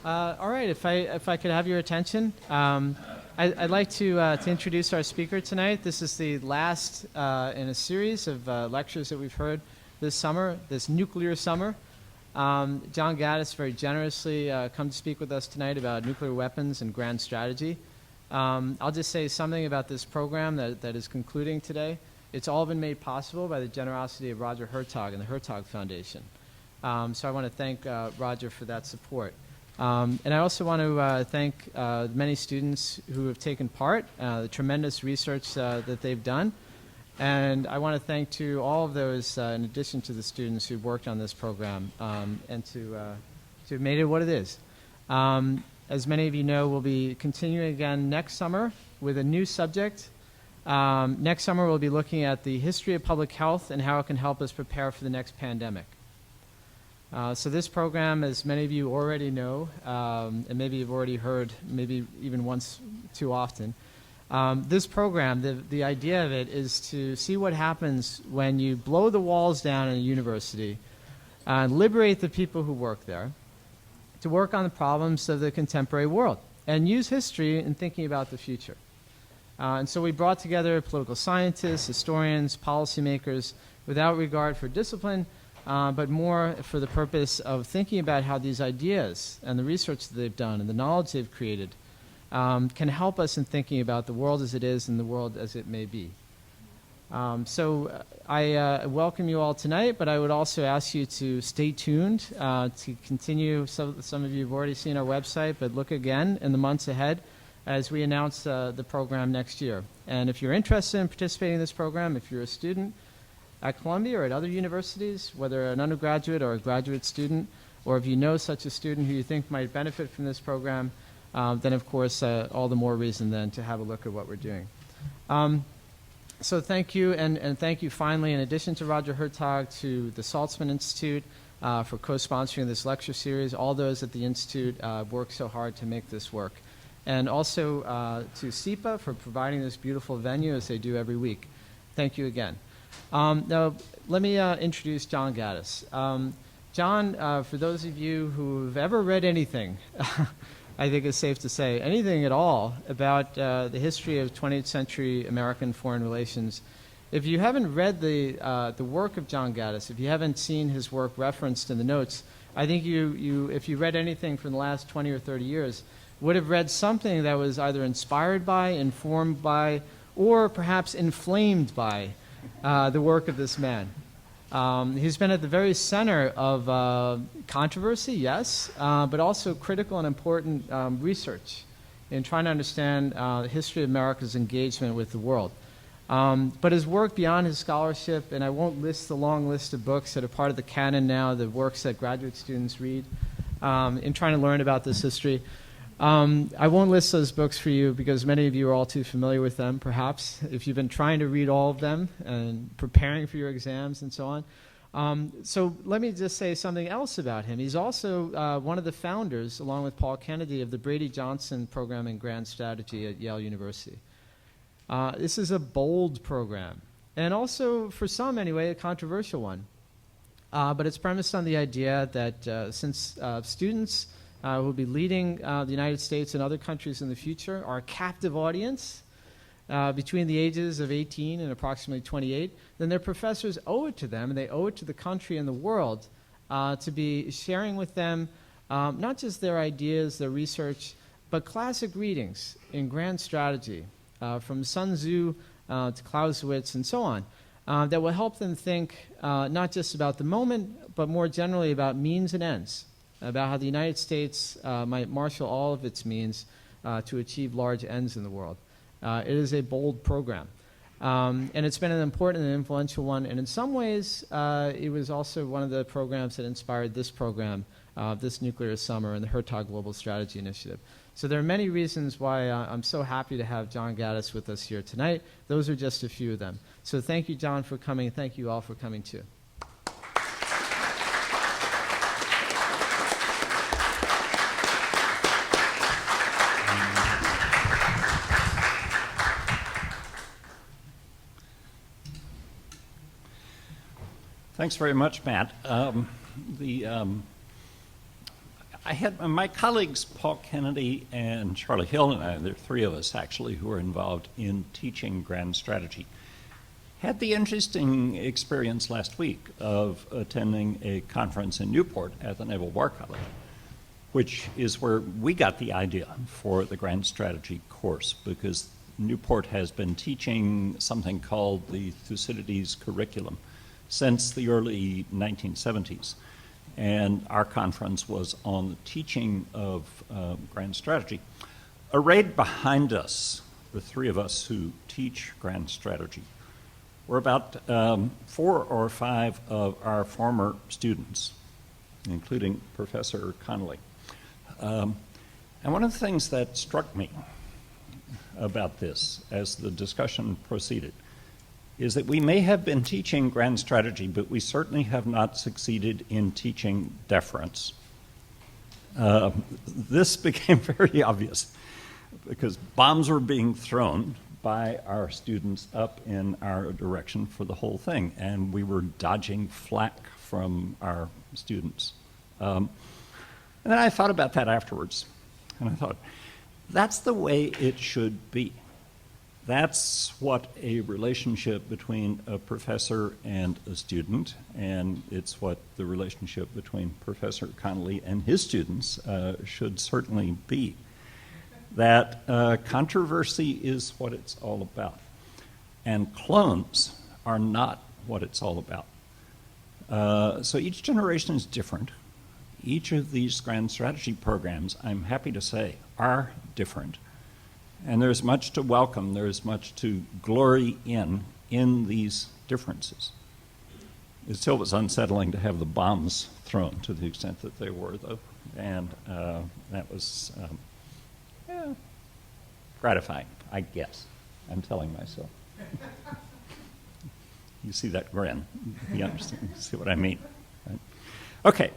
All right, if I could have your attention, I'd like to introduce our speaker tonight. This is the last in a series of lectures that we've heard this summer, this nuclear summer. John Gaddis very generously come to speak with us tonight about nuclear weapons and grand strategy. I'll just say something about this program that is concluding today. It's all been made possible by the generosity of Roger Hertog and the Hertog Foundation. So I want to thank Roger for that support. And I also want to thank many students who have taken part, the tremendous research that they've done. And I want to thank to all of those, in addition to the students who worked on this program, and to have made it what it is. As many of you know, we'll be continuing again next summer with a new subject. Next summer, we'll be looking at the history of public health and how it can help us prepare for the next pandemic. So this program, as many of you already know, and maybe you've already heard, maybe even once too often, this program, the idea of it is to see what happens when you blow the walls down in a university and liberate the people who work there to work on the problems of the contemporary world and use history in thinking about the future. And so we brought together political scientists, historians, policymakers, without regard for discipline, but more for the purpose of thinking about how these ideas and the research that they've done and the knowledge they've created can help us in thinking about the world as it is and the world as it may be. So I welcome you all tonight, but I would also ask you to stay tuned to continue. Some of you have already seen our website, but look again in the months ahead as we announce the program next year. And if you're interested in participating in this program, if you're a student at Columbia or at other universities, whether an undergraduate or a graduate student, or if you know such a student who you think might benefit from this program, then of course all the more reason then to have a look at what we're doing. So thank you, and thank you finally, in addition to Roger Hertog, to the Saltzman Institute for co-sponsoring this lecture series. All those at the Institute worked so hard to make this work. And also to SEPA for providing this beautiful venue as they do every week. Thank you again. Now, let me introduce John Gaddis. John, for those of you who've ever read anything, I think it's safe to say, anything at all about the history of 20th century American foreign relations, if you haven't read the work of John Gaddis, if you haven't seen his work referenced in the notes, I think if you read anything from the last 20 or 30 years, would have read something that was either inspired by, informed by, or perhaps inflamed by the work of this man. He's been at the very center of controversy, yes, but also critical and important research in trying to understand the history of America's engagement with the world. But his work beyond his scholarship, and I won't list the long list of books that are part of the canon now, the works that graduate students read in trying to learn about this history. I won't list those books for you because many of you are all too familiar with them, perhaps, if you've been trying to read all of them and preparing for your exams and so on. So let me just say something else about him. He's also one of the founders, along with Paul Kennedy, of the Brady-Johnson program in Grand Strategy at Yale University. This is a bold program, and also, for some anyway, a controversial one. But it's premised on the idea that since students who will be leading the United States and other countries in the future are a captive audience between the ages of 18 and approximately 28, then their professors owe it to them, and they owe it to the country and the world to be sharing with them not just their ideas, their research, but classic readings in grand strategy from Sun Tzu to Clausewitz and so on that will help them think not just about the moment, but more generally about means and ends, about how the United States might marshal all of its means to achieve large ends in the world. It is a bold program. And it's been an important and influential one, and in some ways, it was also one of the programs that inspired this program, this nuclear summer, and the Hertog Global Strategy Initiative. So there are many reasons why I'm so happy to have John Gaddis with us here tonight. Those are just a few of them. So thank you, John, for coming. Thank you all for coming, too. Thanks very much, Matt. I had my colleagues, Paul Kennedy and Charlie Hill, and I, there are three of us actually who are involved in teaching grand strategy, had the interesting experience last week of attending a conference in Newport at the Naval War College, which is where we got the idea for the grand strategy course, because Newport has been teaching something called the Thucydides curriculum since the early 1970s. And our conference was on the teaching of grand strategy. Arrayed behind us, the three of us who teach grand strategy, were about 4 or 5 of our former students, including Professor Connolly. And one of the things that struck me about this as the discussion proceeded is that we may have been teaching grand strategy, but we certainly have not succeeded in teaching deference. This became very obvious because bombs were being thrown by our students up in our direction for the whole thing, and we were dodging flak from our students. And then I thought about that afterwards, and I thought, that's the way it should be. That's what a relationship between a professor and a student, and it's what the relationship between Professor Connolly and his students should certainly be. That controversy is what it's all about, and clones are not what it's all about. So each generation is different. Each of these grand strategy programs, I'm happy to say, are different. And there's much to welcome, there's much to glory in these differences. It still was unsettling to have the bombs thrown to the extent that they were, though. And that was gratifying, I guess. I'm telling myself. You see that grin. You understand, you see what I mean. Right? Okay.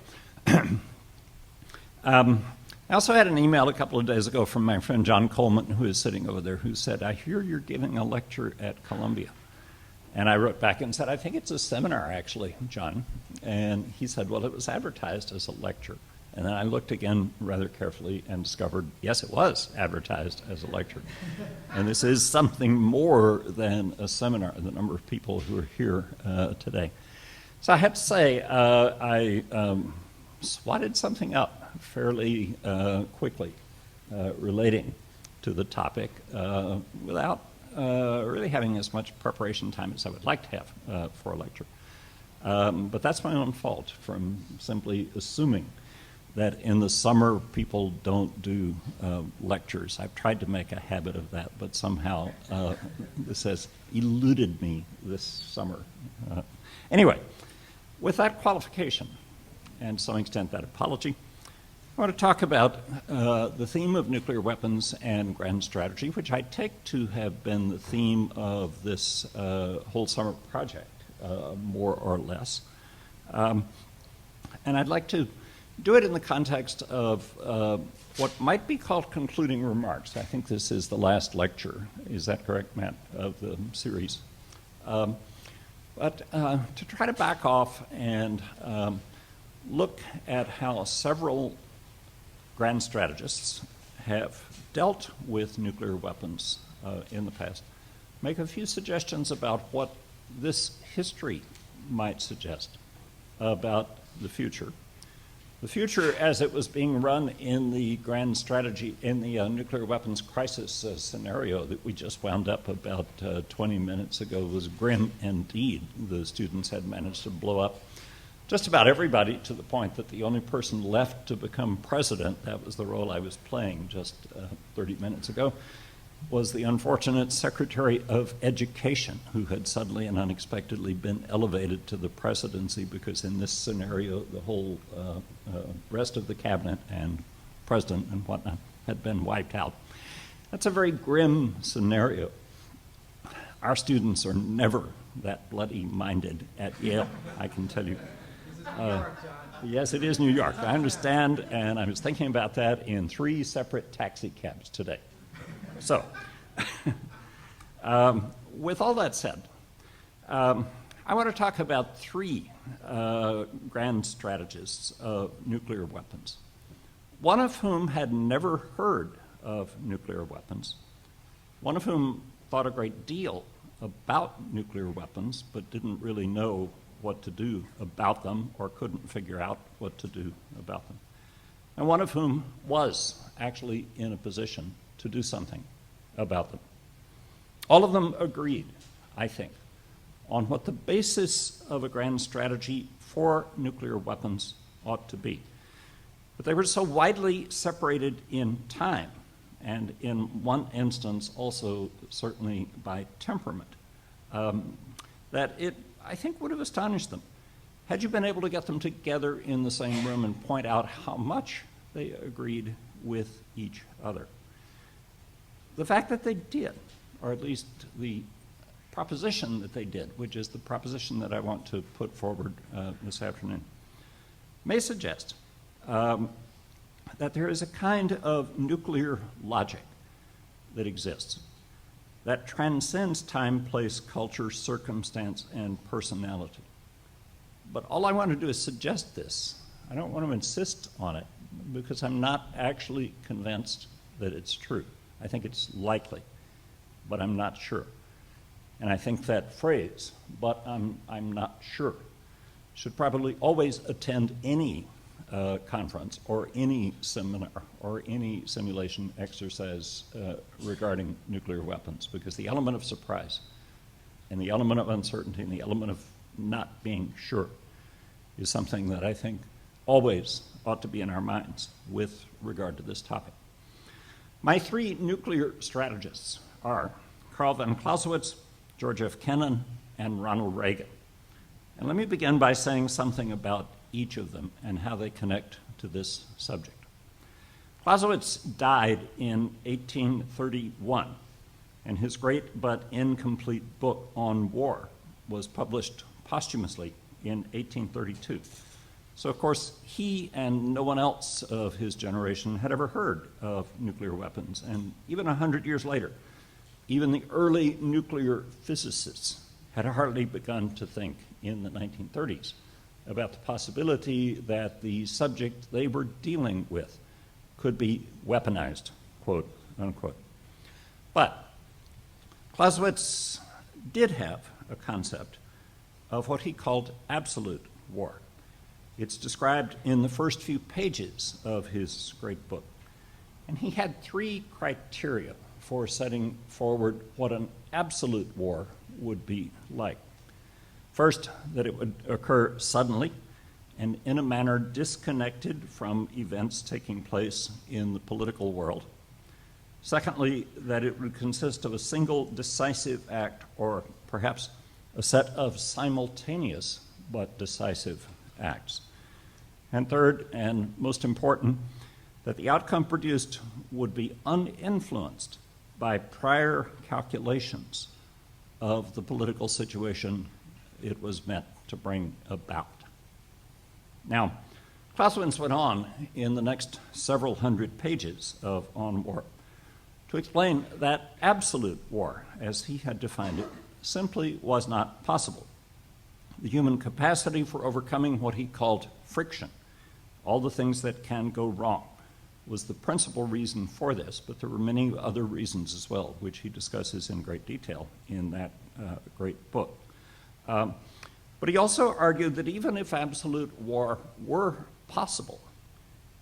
I also had an email a couple of days ago from my friend John Coleman, who is sitting over there, who said, I hear you're giving a lecture at Columbia. And I wrote back and said, I think it's a seminar, actually, John. And he said, well, it was advertised as a lecture. And then I looked again rather carefully and discovered, yes, it was advertised as a lecture. And this is something more than a seminar, the number of people who are here today. So I have to say, I swatted something up fairly quickly relating to the topic without really having as much preparation time as I would like to have for a lecture. But that's my own fault from simply assuming that in the summer people don't do lectures. I've tried to make a habit of that, but somehow this has eluded me this summer. Anyway, with that qualification, and to some extent that apology, I want to talk about the theme of nuclear weapons and grand strategy, which I take to have been the theme of this whole summer project, more or less. And I'd like to do it in the context of what might be called concluding remarks. I think this is the last lecture, is that correct, Matt, of the series? But to try to back off and look at how several grand strategists have dealt with nuclear weapons in the past, make a few suggestions about what this history might suggest about the future. The future as it was being run in the grand strategy, in the nuclear weapons crisis scenario that we just wound up about 20 minutes ago, was grim indeed. The students had managed to blow up just about everybody to the point that the only person left to become president, that was the role I was playing just 30 minutes ago, was the unfortunate Secretary of Education, who had suddenly and unexpectedly been elevated to the presidency because in this scenario the whole rest of the cabinet and president and whatnot had been wiped out. That's a very grim scenario. Our students are never that bloody-minded at Yale, I can tell you. Yes, it is New York. I understand, and I was thinking about that in 3 separate taxi cabs today. So, with all that said, I want to talk about 3 grand strategists of nuclear weapons one of whom had never heard of nuclear weapons, one of whom thought a great deal about nuclear weapons but didn't really know what to do about them or couldn't figure out what to do about them, and one of whom was actually in a position to do something about them. All of them agreed, I think, on what the basis of a grand strategy for nuclear weapons ought to be. But they were so widely separated in time, and in one instance also certainly by temperament, that it, I think, would have astonished them had you been able to get them together in the same room and point out how much they agreed with each other. The fact that they did, or at least the proposition that they did, which is the proposition that I want to put forward this afternoon, may suggest that there is a kind of nuclear logic that exists that transcends time, place, culture, circumstance, and personality. But all I want to do is suggest this. I don't want to insist on it because I'm not actually convinced that it's true. I think it's likely, but I'm not sure. And I think that phrase, "but I'm not sure," should probably always attend any conference or any seminar or any simulation exercise regarding nuclear weapons, because the element of surprise and the element of uncertainty and the element of not being sure is something that I think always ought to be in our minds with regard to this topic. My three nuclear strategists are Karl von Clausewitz, George F. Kennan, and Ronald Reagan. And let me begin by saying something about each of them and how they connect to this subject. Clausewitz died in 1831, and his great but incomplete book on war was published posthumously in 1832. So, of course, he and no one else of his generation had ever heard of nuclear weapons. And even 100 years later, even the early nuclear physicists had hardly begun to think in the 1930s about the possibility that the subject they were dealing with could be weaponized, quote unquote. But Clausewitz did have a concept of what he called absolute war. It's described in the first few pages of his great book. And he had three criteria for setting forward what an absolute war would be like. First, that it would occur suddenly and in a manner disconnected from events taking place in the political world. Secondly, that it would consist of a single decisive act, or perhaps a set of simultaneous but decisive acts. And third, and most important, that the outcome produced would be uninfluenced by prior calculations of the political situation it was meant to bring about. Now, Clausewitz went on in the next several hundred pages of On War to explain that absolute war, as he had defined it, simply was not possible. The human capacity for overcoming what he called friction, all the things that can go wrong, was the principal reason for this, but there were many other reasons as well, which he discusses in great detail in that great book. But he also argued that even if absolute war were possible,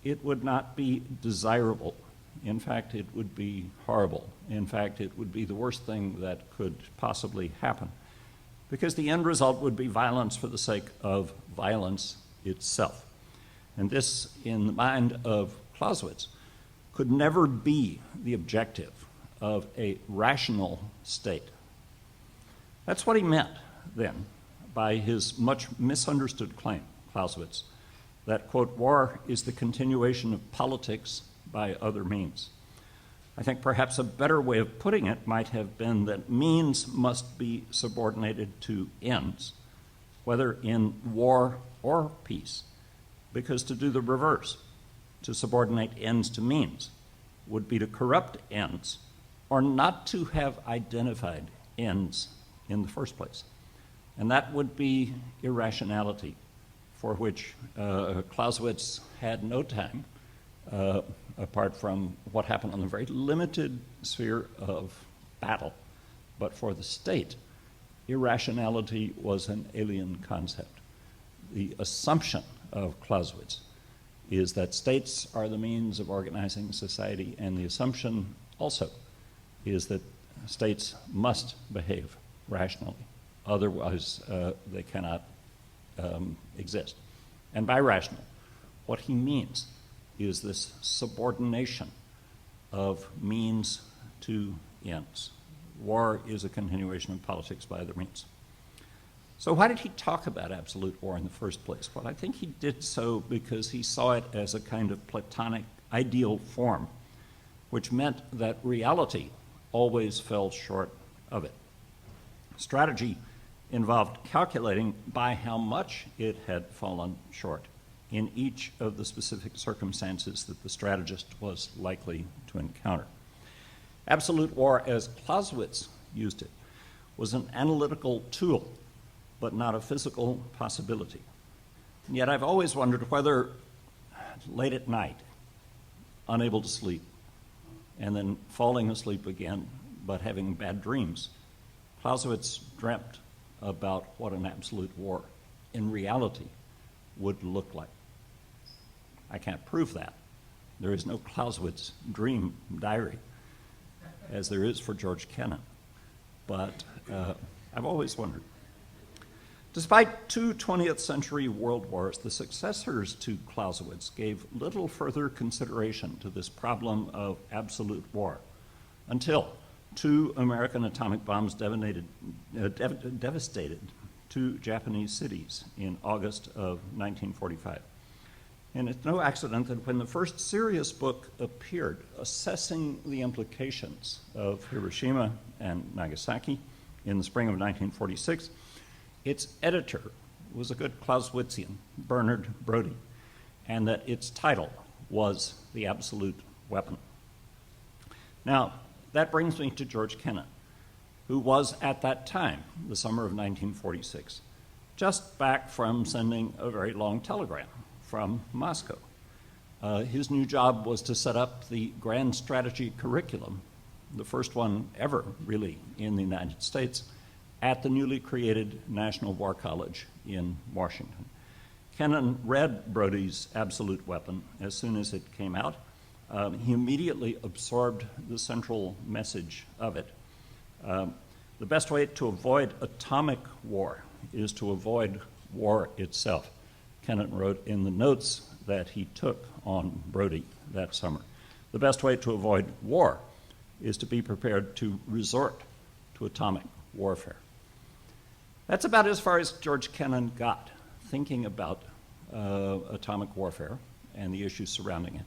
it would not be desirable. In fact, it would be horrible. In fact, it would be the worst thing that could possibly happen, because the end result would be violence for the sake of violence itself. And this, in the mind of Clausewitz, could never be the objective of a rational state. That's what he meant, then, by his much misunderstood claim, Clausewitz, that, quote, war is the continuation of politics by other means. I think perhaps a better way of putting it might have been that means must be subordinated to ends, whether in war or peace, because to do the reverse, to subordinate ends to means, would be to corrupt ends or not to have identified ends in the first place. And that would be irrationality, for which Clausewitz had no time apart from what happened on the very limited sphere of battle. But for the state, irrationality was an alien concept. The assumption of Clausewitz is that states are the means of organizing society, and the assumption also is that states must behave rationally. Otherwise, they cannot exist. And by rational, what he means is this subordination of means to ends. War is a continuation of politics by other means. So why did he talk about absolute war in the first place? Well, I think he did so because he saw it as a kind of Platonic ideal form, which meant that reality always fell short of it. Strategy involved calculating by how much it had fallen short in each of the specific circumstances that the strategist was likely to encounter. Absolute war, as Clausewitz used it, was an analytical tool, but not a physical possibility. And yet I've always wondered whether late at night, unable to sleep, and then falling asleep again, but having bad dreams, Clausewitz dreamt about what an absolute war in reality would look like. I can't prove that. There is no Clausewitz dream diary, as there is for George Kennan. But I've always wondered. Despite two 20th century world wars, the successors to Clausewitz gave little further consideration to this problem of absolute war until two American atomic bombs devastated two Japanese cities in August of 1945. And it's no accident that when the first serious book appeared, assessing the implications of Hiroshima and Nagasaki in the spring of 1946, its editor was a good Clausewitzian, Bernard Brodie, and that its title was The Absolute Weapon. Now, that brings me to George Kennan, who was at that time, the summer of 1946, just back from sending a very long telegram from Moscow. His new job was to set up the grand strategy curriculum, the first one ever, really, in the United States, at the newly created National War College in Washington. Kennan read Brodie's Absolute Weapon as soon as it came out. He immediately absorbed the central message of it. The best way to avoid atomic war is to avoid war itself, Kennan wrote in the notes that he took on Brodie that summer. The best way to avoid war is to be prepared to resort to atomic warfare. That's about as far as George Kennan got, thinking about atomic warfare and the issues surrounding it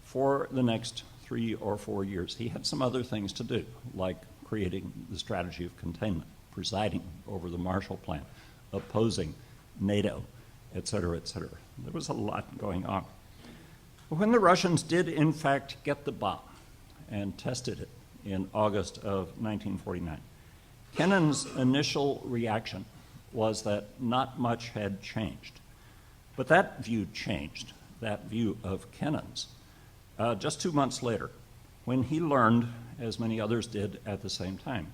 for the next 3 or 4 years. He had some other things to do, like creating the strategy of containment, presiding over the Marshall Plan, opposing NATO, et cetera, et cetera. There was a lot going on. But when the Russians did, in fact, get the bomb and tested it in August of 1949, Kennan's initial reaction was that not much had changed. But that view changed, that view of Kennan's, just 2 months later, when he learned, as many others did at the same time,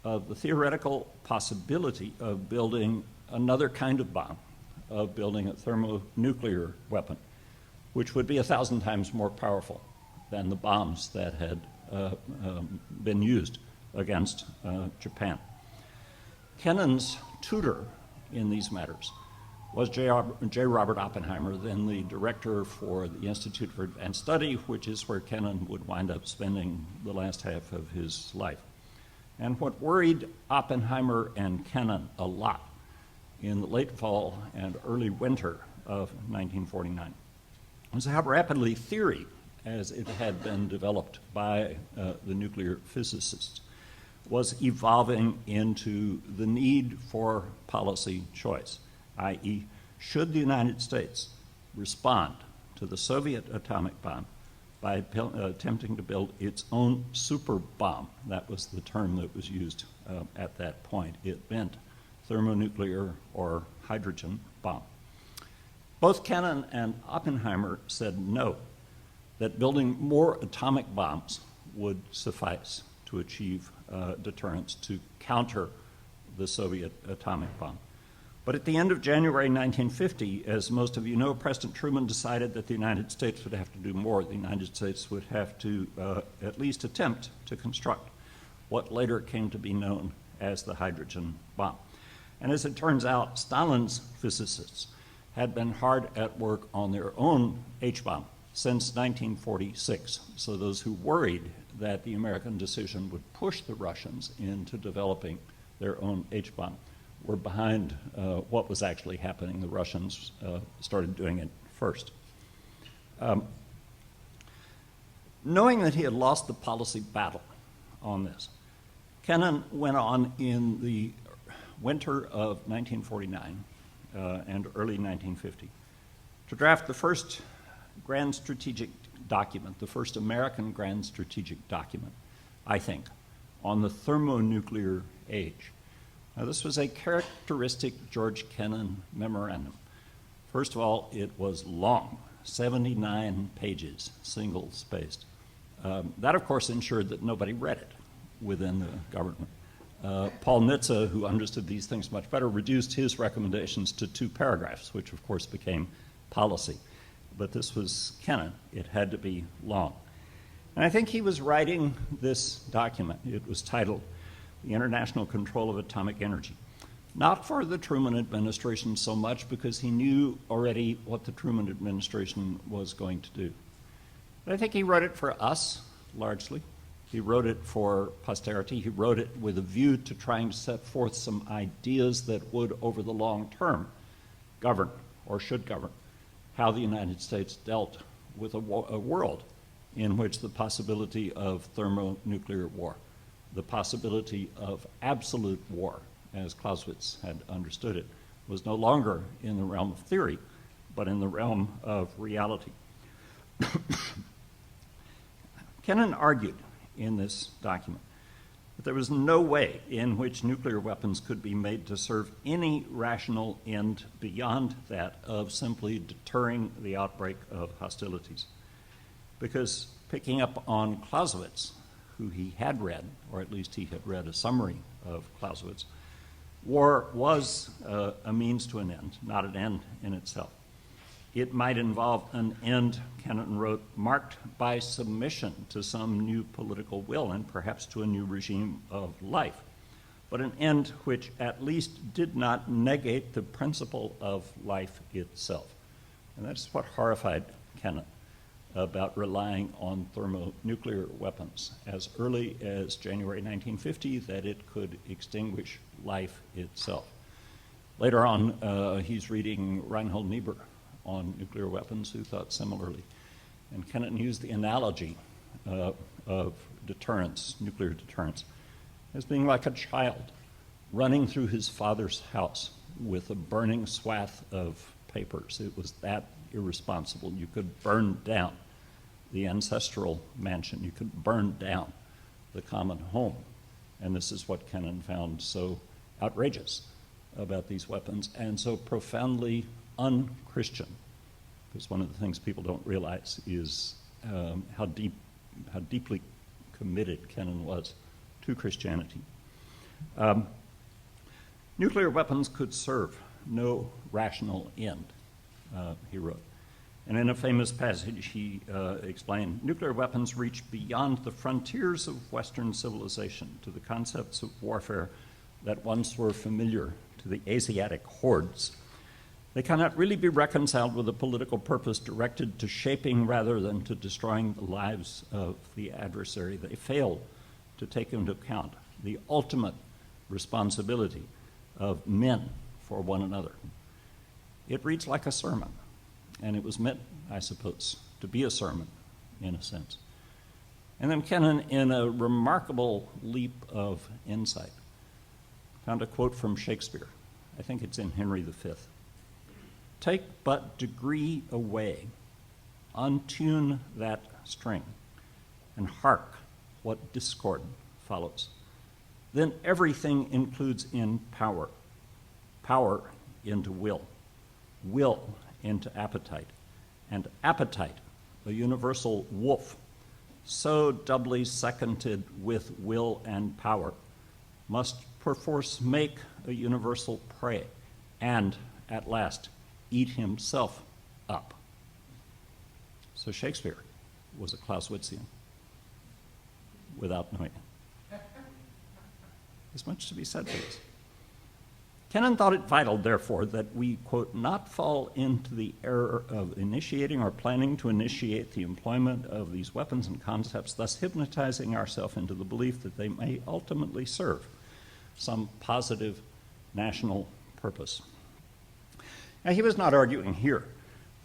of the theoretical possibility of building another kind of bomb, of building a thermonuclear weapon, which would be 1,000 times more powerful than the bombs that had been used against Japan. Kennan's tutor in these matters was J. Robert Oppenheimer, then the director for the Institute for Advanced Study, which is where Kennan would wind up spending the last half of his life. And what worried Oppenheimer and Kennan a lot in the late fall and early winter of 1949 was how rapidly theory, as it had been developed by the nuclear physicists, was evolving into the need for policy choice, i.e., should the United States respond to the Soviet atomic bomb by attempting to build its own super bomb? That was the term that was used at that point. It meant thermonuclear or hydrogen bomb. Both Kennan and Oppenheimer said no, that building more atomic bombs would suffice to achieve deterrence to counter the Soviet atomic bomb. But at the end of January 1950, as most of you know, President Truman decided that the United States would have to do more. The United States would have to at least attempt to construct what later came to be known as the hydrogen bomb. And as it turns out, Stalin's physicists had been hard at work on their own H-bomb since 1946. So those who worried that the American decision would push the Russians into developing their own H-bomb were behind what was actually happening. The Russians started doing it first. Knowing that he had lost the policy battle on this, Kennan went on in the winter of 1949 and early 1950 to draft the first grand strategic document, the first American grand strategic document, I think, on the thermonuclear age. Now, this was a characteristic George Kennan memorandum. First of all, it was long, 79 pages, single-spaced. That, of course, ensured that nobody read it within the government. Paul Nitze, who understood these things much better, reduced his recommendations to 2 paragraphs, which, of course, became policy. But this was Kennan. It had to be long. And I think he was writing this document. It was titled The International Control of Atomic Energy. Not for the Truman administration so much, because he knew already what the Truman administration was going to do. But I think he wrote it for us, largely. He wrote it for posterity. He wrote it with a view to trying to set forth some ideas that would, over the long term, govern, or should govern, how the United States dealt with a world in which the possibility of thermonuclear war, the possibility of absolute war, as Clausewitz had understood it, was no longer in the realm of theory, but in the realm of reality. Kennan argued in this document that there was no way in which nuclear weapons could be made to serve any rational end beyond that of simply deterring the outbreak of hostilities. Because picking up on Clausewitz, who he had read, or at least he had read a summary of Clausewitz, war was a means to an end, not an end in itself. It might involve an end, Kennan wrote, marked by submission to some new political will and perhaps to a new regime of life, but an end which at least did not negate the principle of life itself. And that's what horrified Kennan about relying on thermonuclear weapons as early as January 1950, that it could extinguish life itself. Later on, he's reading Reinhold Niebuhr on nuclear weapons, who thought similarly. And Kennan used the analogy of deterrence, nuclear deterrence, as being like a child running through his father's house with a burning swath of papers. It was that irresponsible. You could burn down the ancestral mansion. You could burn down the common home. And this is what Kennan found so outrageous about these weapons and so profoundly un-Christian, because one of the things people don't realize is how deeply committed Kennan was to Christianity. Nuclear weapons could serve no rational end, he wrote. And in a famous passage, he explained, nuclear weapons reach beyond the frontiers of Western civilization to the concepts of warfare that once were familiar to the Asiatic hordes. They cannot really be reconciled with a political purpose directed to shaping rather than to destroying the lives of the adversary. They fail to take into account the ultimate responsibility of men for one another. It reads like a sermon, and it was meant, I suppose, to be a sermon in a sense. And then Kennan, in a remarkable leap of insight, found a quote from Shakespeare. I think it's in Henry V. Take but degree away, untune that string, and hark what discord follows. Then everything includes in power, power into will, will into appetite, and appetite a universal wolf, so doubly seconded with will and power, must perforce make a universal prey, and, at last, eat himself up. So Shakespeare was a Clausewitzian, without knowing it. There's much to be said for this. Kennan thought it vital, therefore, that we, quote, not fall into the error of initiating or planning to initiate the employment of these weapons and concepts, thus hypnotizing ourselves into the belief that they may ultimately serve some positive national purpose. Now, he was not arguing here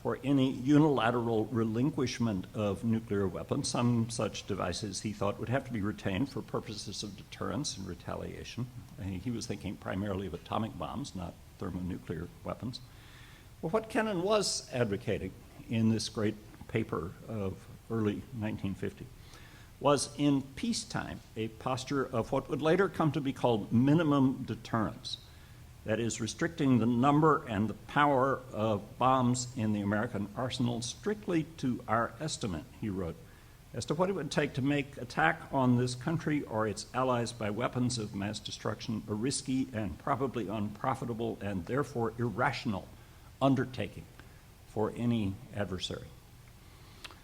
for any unilateral relinquishment of nuclear weapons. Some such devices he thought would have to be retained for purposes of deterrence and retaliation. He was thinking primarily of atomic bombs, not thermonuclear weapons. Well, what Kennan was advocating in this great paper of early 1950 was in peacetime a posture of what would later come to be called minimum deterrence. That is, restricting the number and the power of bombs in the American arsenal strictly to our estimate, he wrote, as to what it would take to make attack on this country or its allies by weapons of mass destruction a risky and probably unprofitable and therefore irrational undertaking for any adversary.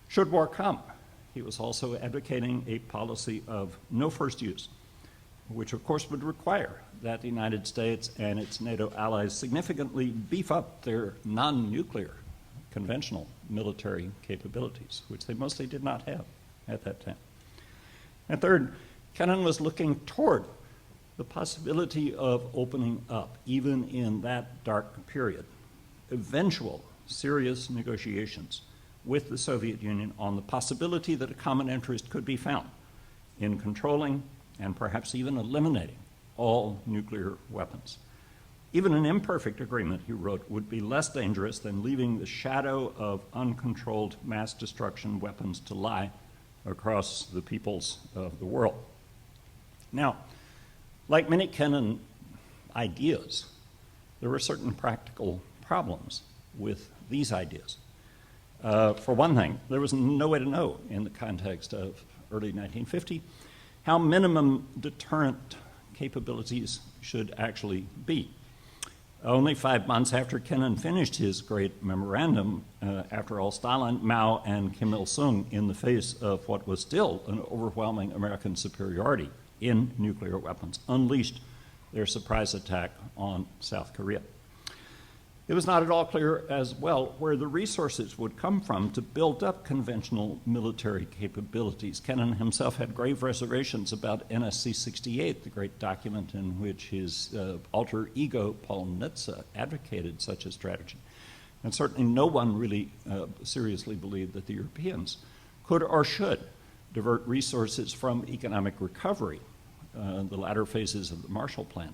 Should war come, he was also advocating a policy of no first use, which of course would require that the United States and its NATO allies significantly beef up their non-nuclear conventional military capabilities, which they mostly did not have at that time. And third, Kennan was looking toward the possibility of opening up, even in that dark period, eventual serious negotiations with the Soviet Union on the possibility that a common interest could be found in controlling and perhaps even eliminating all nuclear weapons. Even an imperfect agreement, he wrote, would be less dangerous than leaving the shadow of uncontrolled mass destruction weapons to lie across the peoples of the world. Now, like many Kennan ideas, there were certain practical problems with these ideas. For one thing, there was no way to know in the context of early 1950 how minimum deterrent capabilities should actually be. Only 5 months after Kennan finished his great memorandum, after all, Stalin, Mao, and Kim Il-sung, in the face of what was still an overwhelming American superiority in nuclear weapons, unleashed their surprise attack on South Korea. It was not at all clear as well where the resources would come from to build up conventional military capabilities. Kennan himself had grave reservations about NSC 68, the great document in which his alter ego, Paul Nitze, advocated such a strategy. And certainly no one really seriously believed that the Europeans could or should divert resources from economic recovery, the latter phases of the Marshall Plan,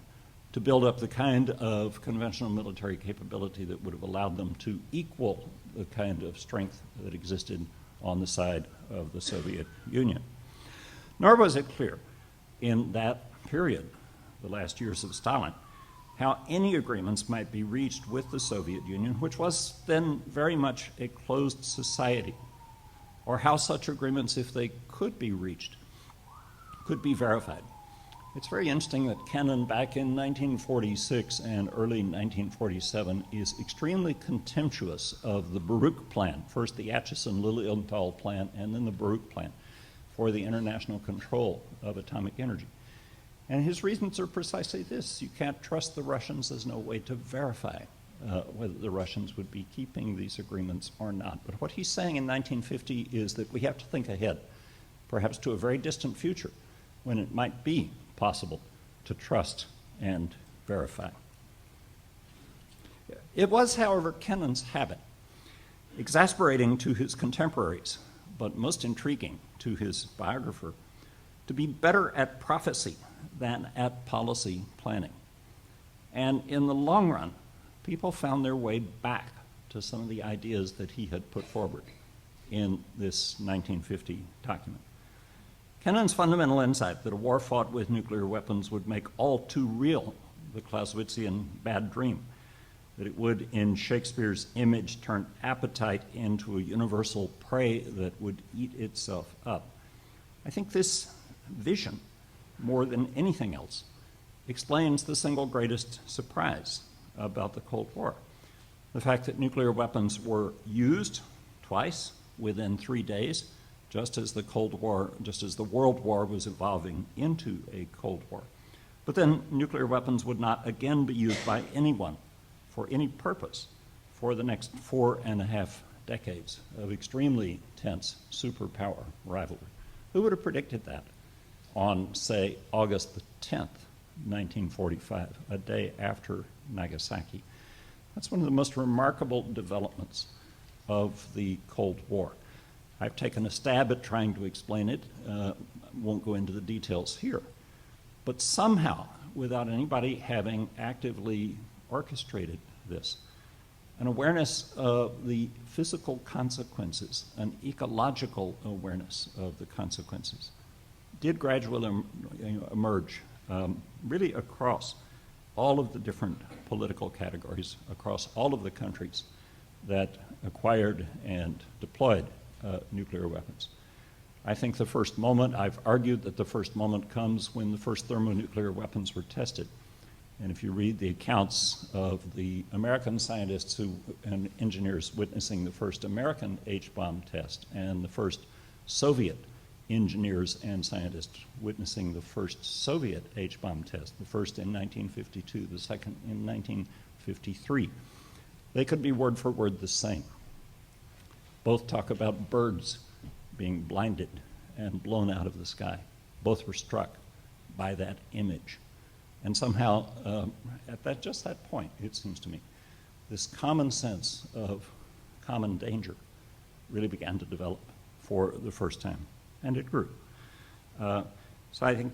to build up the kind of conventional military capability that would have allowed them to equal the kind of strength that existed on the side of the Soviet Union. Nor was it clear in that period, the last years of Stalin, how any agreements might be reached with the Soviet Union, which was then very much a closed society, or how such agreements, if they could be reached, could be verified. It's very interesting that Kennan, back in 1946 and early 1947, is extremely contemptuous of the Baruch Plan, first the Atchison-Lilienthal Plan, and then the Baruch Plan for the international control of atomic energy. And his reasons are precisely this. You can't trust the Russians. There's no way to verify whether the Russians would be keeping these agreements or not. But what he's saying in 1950 is that we have to think ahead, perhaps to a very distant future, when it might be possible to trust and verify. It was, however, Kennan's habit, exasperating to his contemporaries, but most intriguing to his biographer, to be better at prophecy than at policy planning. And in the long run, people found their way back to some of the ideas that he had put forward in this 1950 document. Kennan's fundamental insight that a war fought with nuclear weapons would make all too real the Clausewitzian bad dream that it would, in Shakespeare's image, turn appetite into a universal prey that would eat itself up. I think this vision, more than anything else, explains the single greatest surprise about the Cold War. The fact that nuclear weapons were used twice within 3 days, just as the World War was evolving into a Cold War. But then nuclear weapons would not again be used by anyone for any purpose for the next 4.5 decades of extremely tense superpower rivalry. Who would have predicted that on, say, August the 10th, 1945, a day after Nagasaki? That's one of the most remarkable developments of the Cold War. I've taken a stab at trying to explain it, won't go into the details here. But somehow, without anybody having actively orchestrated this, an awareness of the physical consequences, an ecological awareness of the consequences, did gradually emerge really across all of the different political categories, across all of the countries that acquired and deployed nuclear weapons. I think the first moment, I've argued that the first moment comes when the first thermonuclear weapons were tested. And if you read the accounts of the American scientists and engineers witnessing the first American H-bomb test and the first Soviet engineers and scientists witnessing the first Soviet H-bomb test, the first in 1952, the second in 1953, they could be word for word the same. Both talk about birds being blinded and blown out of the sky. Both were struck by that image. And somehow, at just that point, it seems to me, this common sense of common danger really began to develop for the first time, and it grew. So I think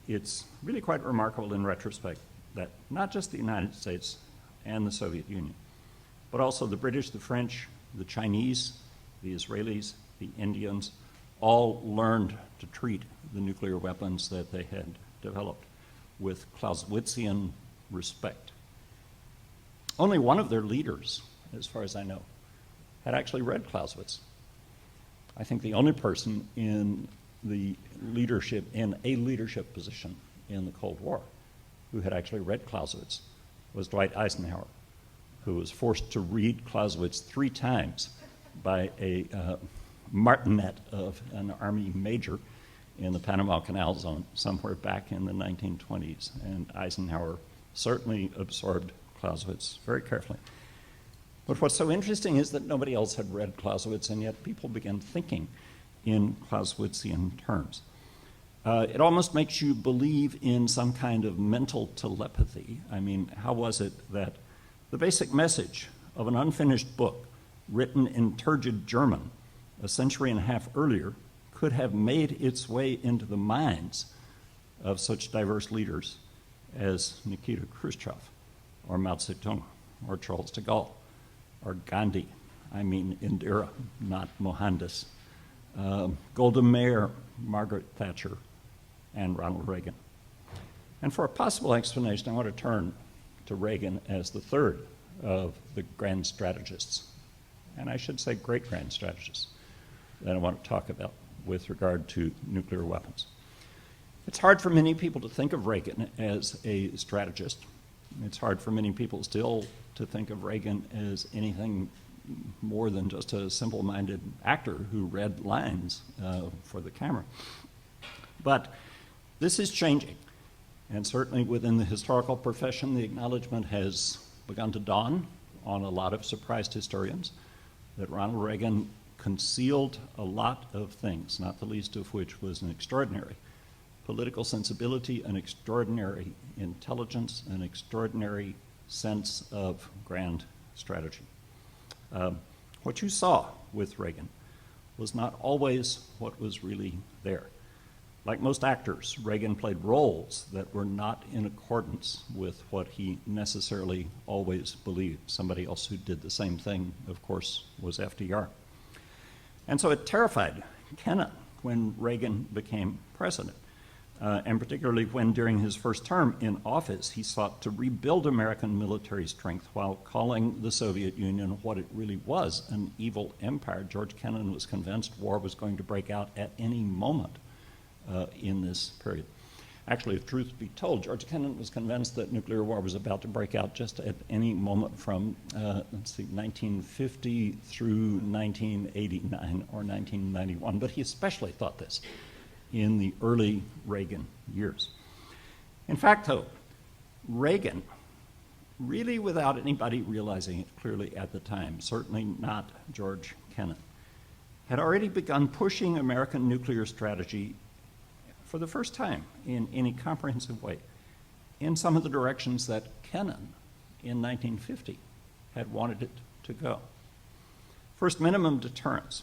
it's really quite remarkable in retrospect that not just the United States and the Soviet Union, but also the British, the French, the Chinese, the Israelis, the Indians, all learned to treat the nuclear weapons that they had developed with Clausewitzian respect. Only one of their leaders, as far as I know, had actually read Clausewitz. I think the only person in a leadership position in the Cold War who had actually read Clausewitz was Dwight Eisenhower, who was forced to read Clausewitz 3 times by a martinet of an Army major in the Panama Canal Zone somewhere back in the 1920s. And Eisenhower certainly absorbed Clausewitz very carefully. But what's so interesting is that nobody else had read Clausewitz, and yet people began thinking in Clausewitzian terms. It almost makes you believe in some kind of mental telepathy. I mean, how was it that the basic message of an unfinished book written in turgid German a century and a half earlier could have made its way into the minds of such diverse leaders as Nikita Khrushchev, or Mao Zedong, or Charles de Gaulle, or Gandhi, I mean Indira, not Mohandas, Golda Meir, Margaret Thatcher, and Ronald Reagan. And for a possible explanation, I want to turn to Reagan as the third of the grand strategists, and I should say great grand strategists, that I want to talk about with regard to nuclear weapons. It's hard for many people to think of Reagan as a strategist. It's hard for many people still to think of Reagan as anything more than just a simple-minded actor who read lines for the camera. But this is changing, and certainly within the historical profession, the acknowledgement has begun to dawn on a lot of surprised historians that Ronald Reagan concealed a lot of things, not the least of which was an extraordinary political sensibility, an extraordinary intelligence, an extraordinary sense of grand strategy. What you saw with Reagan was not always what was really there. Like most actors, Reagan played roles that were not in accordance with what he necessarily always believed. Somebody else who did the same thing, of course, was FDR. And so it terrified Kennan when Reagan became president. and particularly when during his first term in office he sought to rebuild American military strength while calling the Soviet Union what it really was, an evil empire. George Kennan was convinced war was going to break out at any moment in this period. Actually, if truth be told, George Kennan was convinced that nuclear war was about to break out just at any moment from, 1950 through 1989 or 1991. But he especially thought this in the early Reagan years. In fact, though, Reagan, really without anybody realizing it clearly at the time, certainly not George Kennan, had already begun pushing American nuclear strategy for the first time in any comprehensive way in some of the directions that Kennan in 1950 had wanted it to go. First, minimum deterrence.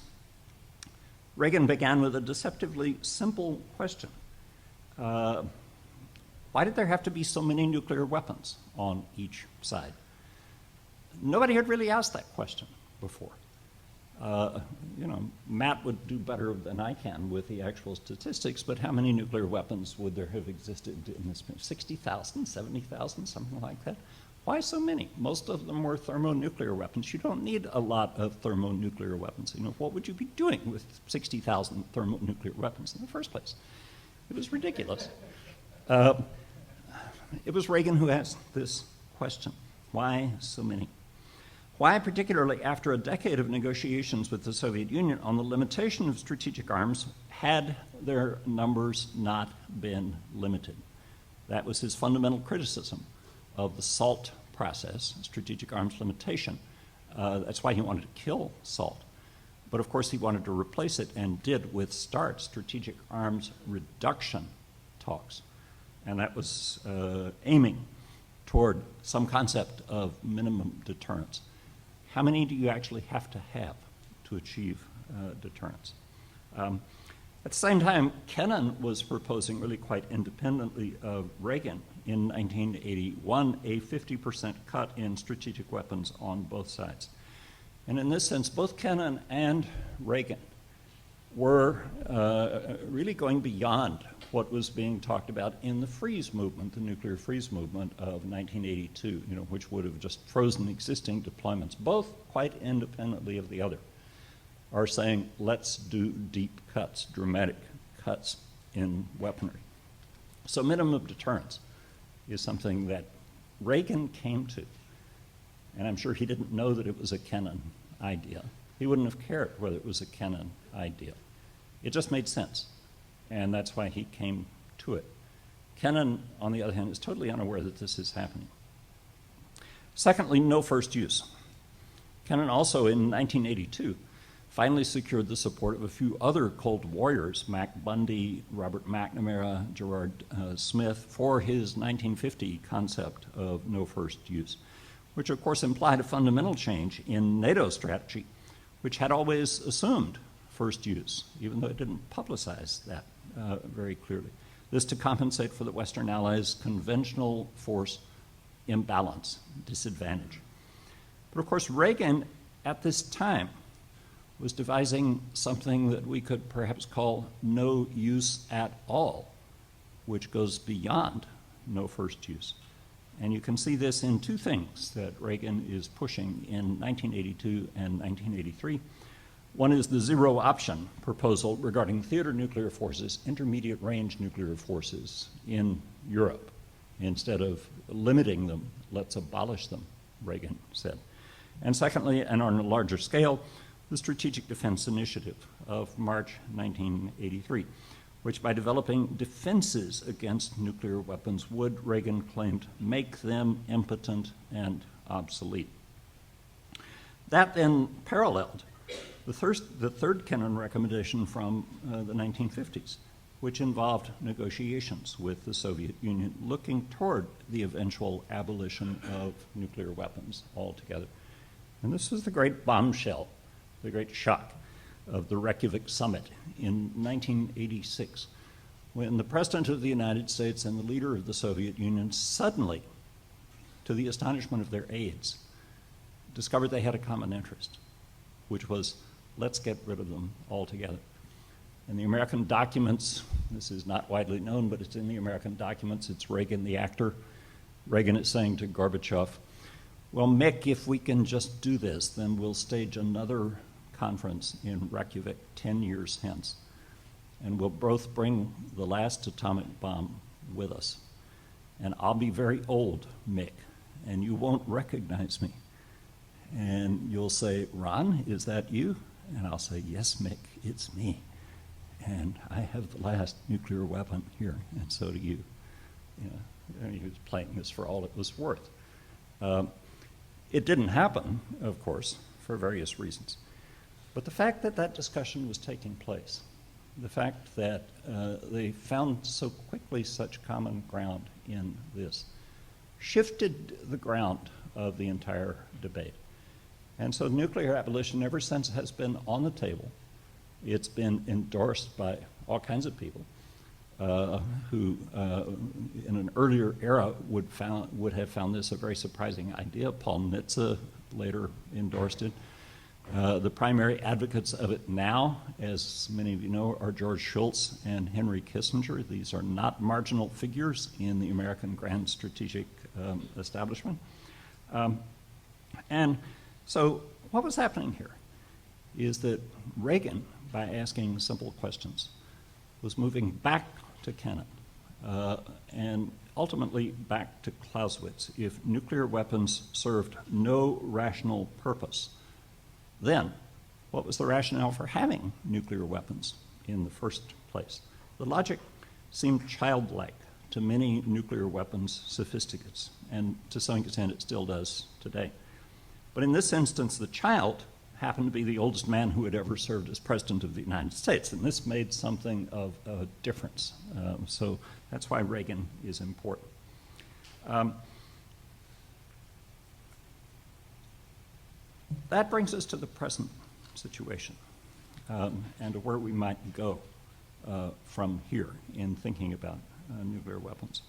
Reagan began with a deceptively simple question. Why did there have to be so many nuclear weapons on each side? Nobody had really asked that question before. Matt would do better than I can with the actual statistics, but how many nuclear weapons would there have existed in this? 60,000, 70,000, something like that? Why so many? Most of them were thermonuclear weapons. You don't need a lot of thermonuclear weapons. What would you be doing with 60,000 thermonuclear weapons in the first place? It was ridiculous. It was Reagan who asked this question. Why so many? Why, particularly after a decade of negotiations with the Soviet Union on the limitation of strategic arms, had their numbers not been limited? That was his fundamental criticism of the SALT process, strategic arms limitation. That's why he wanted to kill SALT. But of course he wanted to replace it and did with START, strategic arms reduction talks. And that was aiming toward some concept of minimum deterrence. How many do you actually have to have to achieve deterrence? At the same time, Kennan was proposing, really quite independently of Reagan, in 1981, a 50% cut in strategic weapons on both sides. And in this sense, both Kennan and Reagan were really going beyond what was being talked about in the freeze movement, the nuclear freeze movement of 1982, which would have just frozen existing deployments, both quite independently of the other, are saying, let's do deep cuts, dramatic cuts in weaponry. So minimum deterrence is something that Reagan came to, and I'm sure he didn't know that it was a Kennan idea. He wouldn't have cared whether it was a Kennan idea. It just made sense, and that's why he came to it. Kennan, on the other hand, is totally unaware that this is happening. Secondly, no first use. Kennan also, in 1982, finally secured the support of a few other Cold Warriors, Mac Bundy, Robert McNamara, Gerard Smith, for his 1950 concept of no first use, which of course implied a fundamental change in NATO strategy, which had always assumed first use, even though it didn't publicize that very clearly. This to compensate for the Western Allies' conventional force imbalance, disadvantage. But of course, Reagan, at this time, was devising something that we could perhaps call no use at all, which goes beyond no first use. And you can see this in two things that Reagan is pushing in 1982 and 1983. One is the zero option proposal regarding theater nuclear forces, intermediate range nuclear forces in Europe. Instead of limiting them, let's abolish them, Reagan said. And secondly, and on a larger scale, the Strategic Defense Initiative of March 1983, which by developing defenses against nuclear weapons would, Reagan claimed, make them impotent and obsolete. That then paralleled the third Kennan recommendation from the 1950s, which involved negotiations with the Soviet Union looking toward the eventual abolition of nuclear weapons altogether. And this was the great bombshell, the great shock of the Reykjavik summit in 1986, when the President of the United States and the leader of the Soviet Union suddenly, to the astonishment of their aides, discovered they had a common interest, which was, let's get rid of them altogether. In the American documents, this is not widely known, but it's in the American documents, it's Reagan the actor. Reagan is saying to Gorbachev, well, Mick, if we can just do this, then we'll stage another conference in Reykjavik 10 years hence, and we'll both bring the last atomic bomb with us. And I'll be very old, Mick, and you won't recognize me. And you'll say, Ron, is that you? And I'll say, yes, Mick, it's me. And I have the last nuclear weapon here, and so do you. And he was playing this for all it was worth. It didn't happen, of course, for various reasons. But the fact that that discussion was taking place, the fact that they found so quickly such common ground in this, shifted the ground of the entire debate. And so nuclear abolition ever since has been on the table. It's been endorsed by all kinds of people who, in an earlier era, would have found this a very surprising idea. Paul Nitze later endorsed it. The primary advocates of it now, as many of you know, are George Shultz and Henry Kissinger. These are not marginal figures in the American grand strategic establishment. And so what was happening here is that Reagan, by asking simple questions, was moving back to Kennan and ultimately back to Clausewitz. If nuclear weapons served no rational purpose, then what was the rationale for having nuclear weapons in the first place? The logic seemed childlike to many nuclear weapons sophisticates, and to some extent it still does today. But in this instance, the child happened to be the oldest man who had ever served as president of the United States, and this made something of a difference. So that's why Reagan is important. That brings us to the present situation and to where we might go from here in thinking about nuclear weapons.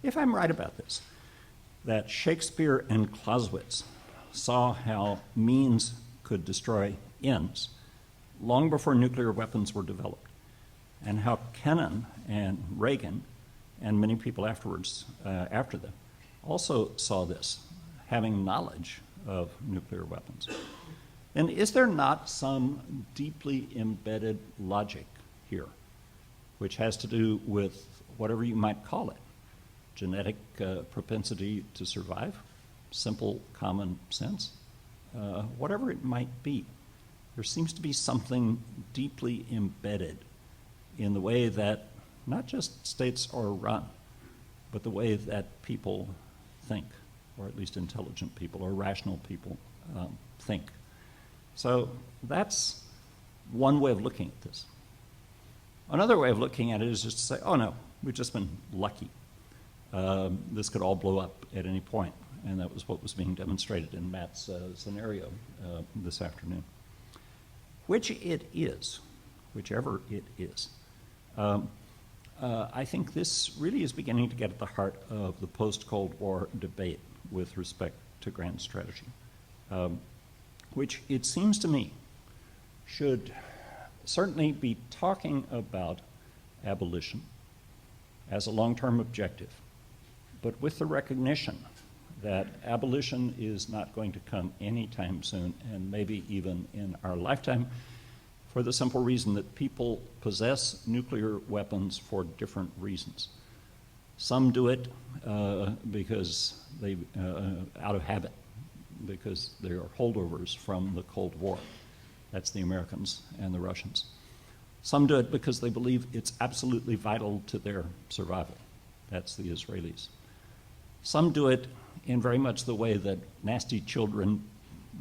If I'm right about this, that Shakespeare and Clausewitz saw how means could destroy ends long before nuclear weapons were developed, and how Kennan and Reagan and many people afterwards, after them, also saw this, having knowledge of nuclear weapons. Then is there not some deeply embedded logic here, which has to do with whatever you might call it, genetic propensity to survive, simple common sense, whatever it might be? There seems to be something deeply embedded in the way that not just states are run, but the way that people think, or at least intelligent people or rational people think. So that's one way of looking at this. Another way of looking at it is just to say, oh no, we've just been lucky. This could all blow up at any point, and that was what was being demonstrated in Matt's scenario this afternoon. Which it is, whichever it is. I think this really is beginning to get at the heart of the post-Cold War debate with respect to grand strategy, which it seems to me should certainly be talking about abolition as a long-term objective, but with the recognition that abolition is not going to come anytime soon, and maybe even in our lifetime, for the simple reason that people possess nuclear weapons for different reasons. Some do it because they, out of habit, because they are holdovers from the Cold War. That's the Americans and the Russians. Some do it because they believe it's absolutely vital to their survival. That's the Israelis. Some do it in very much the way that nasty children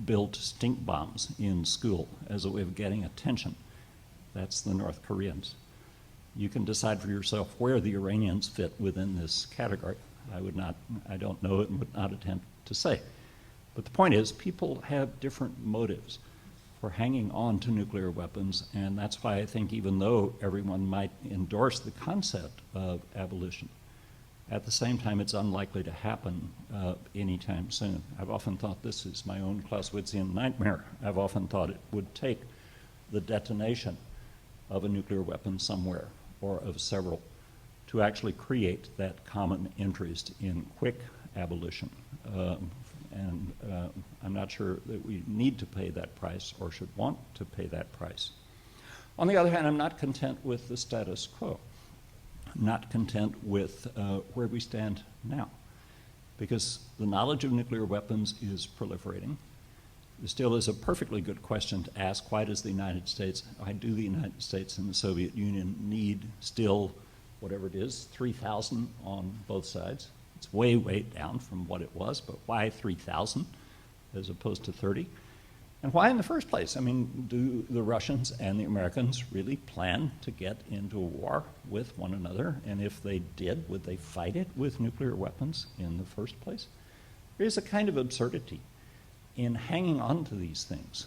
built stink bombs in school as a way of getting attention. That's the North Koreans. You can decide for yourself where the Iranians fit within this category. I don't know it and would not attempt to say. But the point is, people have different motives for hanging on to nuclear weapons, and that's why I think even though everyone might endorse the concept of abolition, at the same time it's unlikely to happen anytime soon. I've often thought this is my own Clausewitzian nightmare. I've often thought it would take the detonation of a nuclear weapon somewhere, or of several, to actually create that common interest in quick abolition. I'm not sure that we need to pay that price or should want to pay that price. On the other hand, I'm not content with the status quo. I'm not content with where we stand now, because the knowledge of nuclear weapons is proliferating. There still is a perfectly good question to ask, why do the United States and the Soviet Union need still, whatever it is, 3,000 on both sides? It's way, way down from what it was, but why 3,000 as opposed to 30? And why in the first place? I mean, do the Russians and the Americans really plan to get into a war with one another? And if they did, would they fight it with nuclear weapons in the first place? There is a kind of absurdity in hanging on to these things.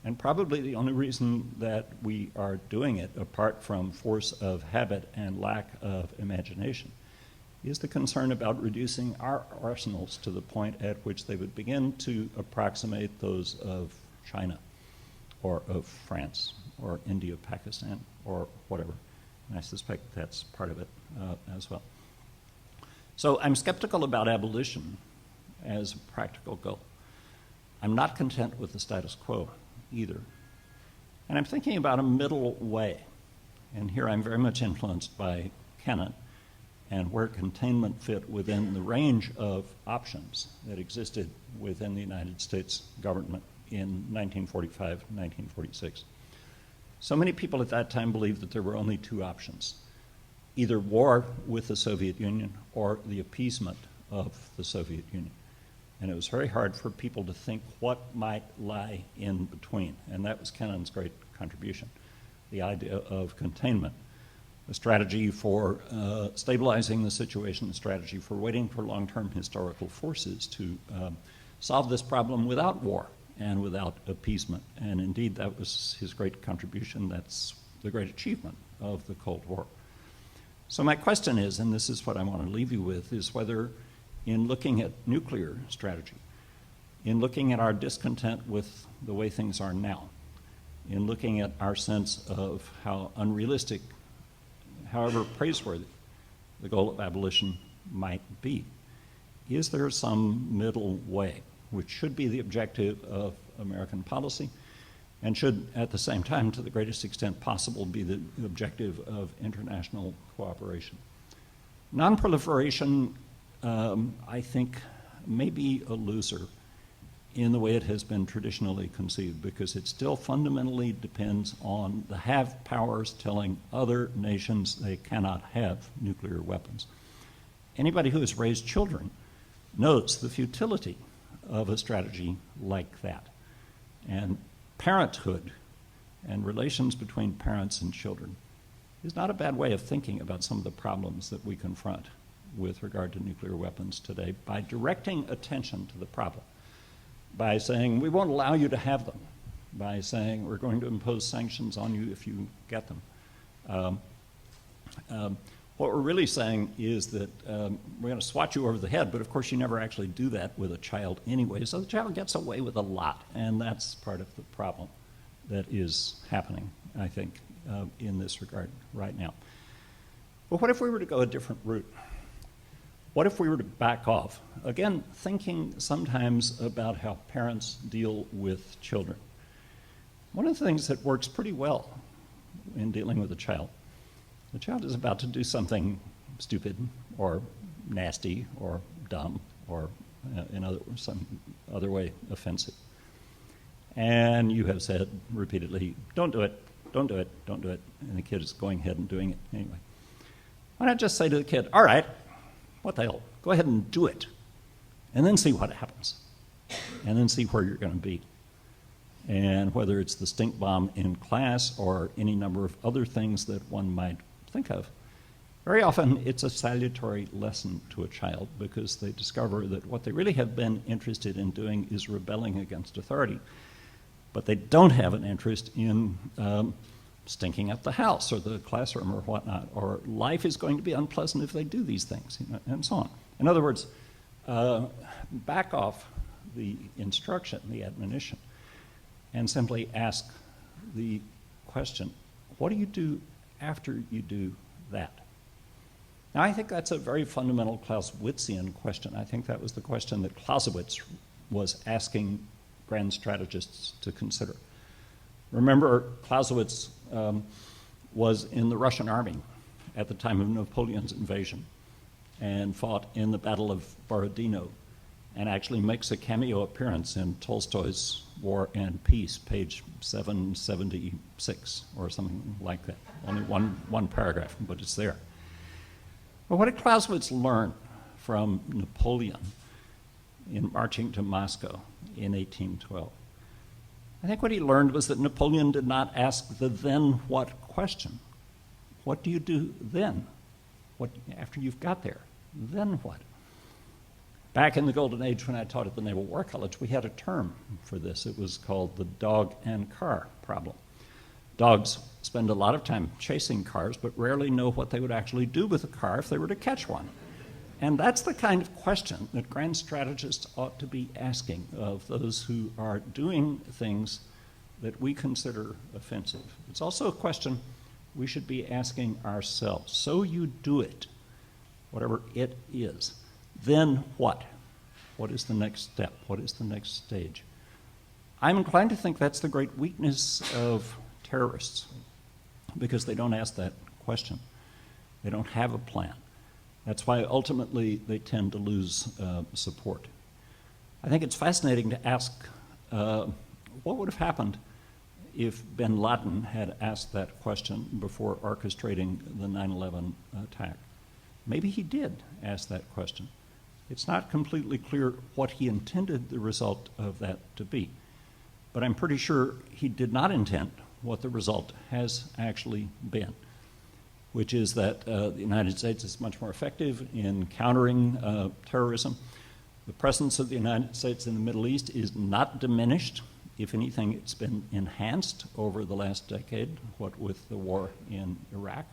And probably the only reason that we are doing it, apart from force of habit and lack of imagination, is the concern about reducing our arsenals to the point at which they would begin to approximate those of China or of France or India, Pakistan, or whatever. And I suspect that's part of it as well. So I'm skeptical about abolition as a practical goal. I'm not content with the status quo either. And I'm thinking about a middle way. And here I'm very much influenced by Kennan and where containment fit within the range of options that existed within the United States government in 1945, 1946. So many people at that time believed that there were only two options: either war with the Soviet Union or the appeasement of the Soviet Union. And it was very hard for people to think what might lie in between. And that was Kennan's great contribution, the idea of containment, a strategy for stabilizing the situation, a strategy for waiting for long-term historical forces to solve this problem without war and without appeasement. And indeed, that was his great contribution. That's the great achievement of the Cold War. So my question is, and this is what I want to leave you with, is whether in looking at nuclear strategy, in looking at our discontent with the way things are now, in looking at our sense of how unrealistic, however praiseworthy, the goal of abolition might be, is there some middle way, which should be the objective of American policy, and should, at the same time, to the greatest extent possible, be the objective of international cooperation? Non-proliferation, I think, may be a loser in the way it has been traditionally conceived, because it still fundamentally depends on the have powers telling other nations they cannot have nuclear weapons. Anybody who has raised children knows the futility of a strategy like that. And parenthood and relations between parents and children is not a bad way of thinking about some of the problems that we confront with regard to nuclear weapons today, by directing attention to the problem, by saying we won't allow you to have them, by saying we're going to impose sanctions on you if you get them. What we're really saying is that we're going to swat you over the head, but of course you never actually do that with a child anyway, so the child gets away with a lot, and that's part of the problem that is happening, I think, in this regard right now. But what if we were to go a different route? What if we were to back off? Again, thinking sometimes about how parents deal with children. One of the things that works pretty well in dealing with a child, the child is about to do something stupid or nasty or dumb or some other way offensive. And you have said repeatedly, don't do it, don't do it, don't do it. And the kid is going ahead and doing it anyway. Why not just say to the kid, all right, what the hell, go ahead and do it, and then see what happens, and then see where you're going to be. And whether it's the stink bomb in class or any number of other things that one might think of, very often it's a salutary lesson to a child, because they discover that what they really have been interested in doing is rebelling against authority, but they don't have an interest in stinking up the house or the classroom or whatnot, or life is going to be unpleasant if they do these things, and so on. In other words, back off the instruction, the admonition, and simply ask the question, what do you do after you do that? Now, I think that's a very fundamental Clausewitzian question. I think that was the question that Clausewitz was asking grand strategists to consider. Remember, Clausewitz was in the Russian army at the time of Napoleon's invasion and fought in the Battle of Borodino, and actually makes a cameo appearance in Tolstoy's War and Peace, page 776 or something like that. Only one paragraph, but it's there. But what did Clausewitz learn from Napoleon in marching to Moscow in 1812? I think what he learned was that Napoleon did not ask the then what question. What do you do then? What, after you've got there? Then what? Back in the Golden Age, when I taught at the Naval War College, we had a term for this. It was called the dog and car problem. Dogs spend a lot of time chasing cars, but rarely know what they would actually do with a car if they were to catch one. And that's the kind of question that grand strategists ought to be asking of those who are doing things that we consider offensive. It's also a question we should be asking ourselves. So you do it, whatever it is. Then what? What is the next step? What is the next stage? I'm inclined to think that's the great weakness of terrorists, because they don't ask that question. They don't have a plan. That's why ultimately they tend to lose support. I think it's fascinating to ask what would have happened if bin Laden had asked that question before orchestrating the 9/11 attack. Maybe he did ask that question. It's not completely clear what he intended the result of that to be, but I'm pretty sure he did not intend what the result has actually been, which is that the United States is much more effective in countering terrorism. The presence of the United States in the Middle East is not diminished. If anything, it's been enhanced over the last decade, what with the war in Iraq.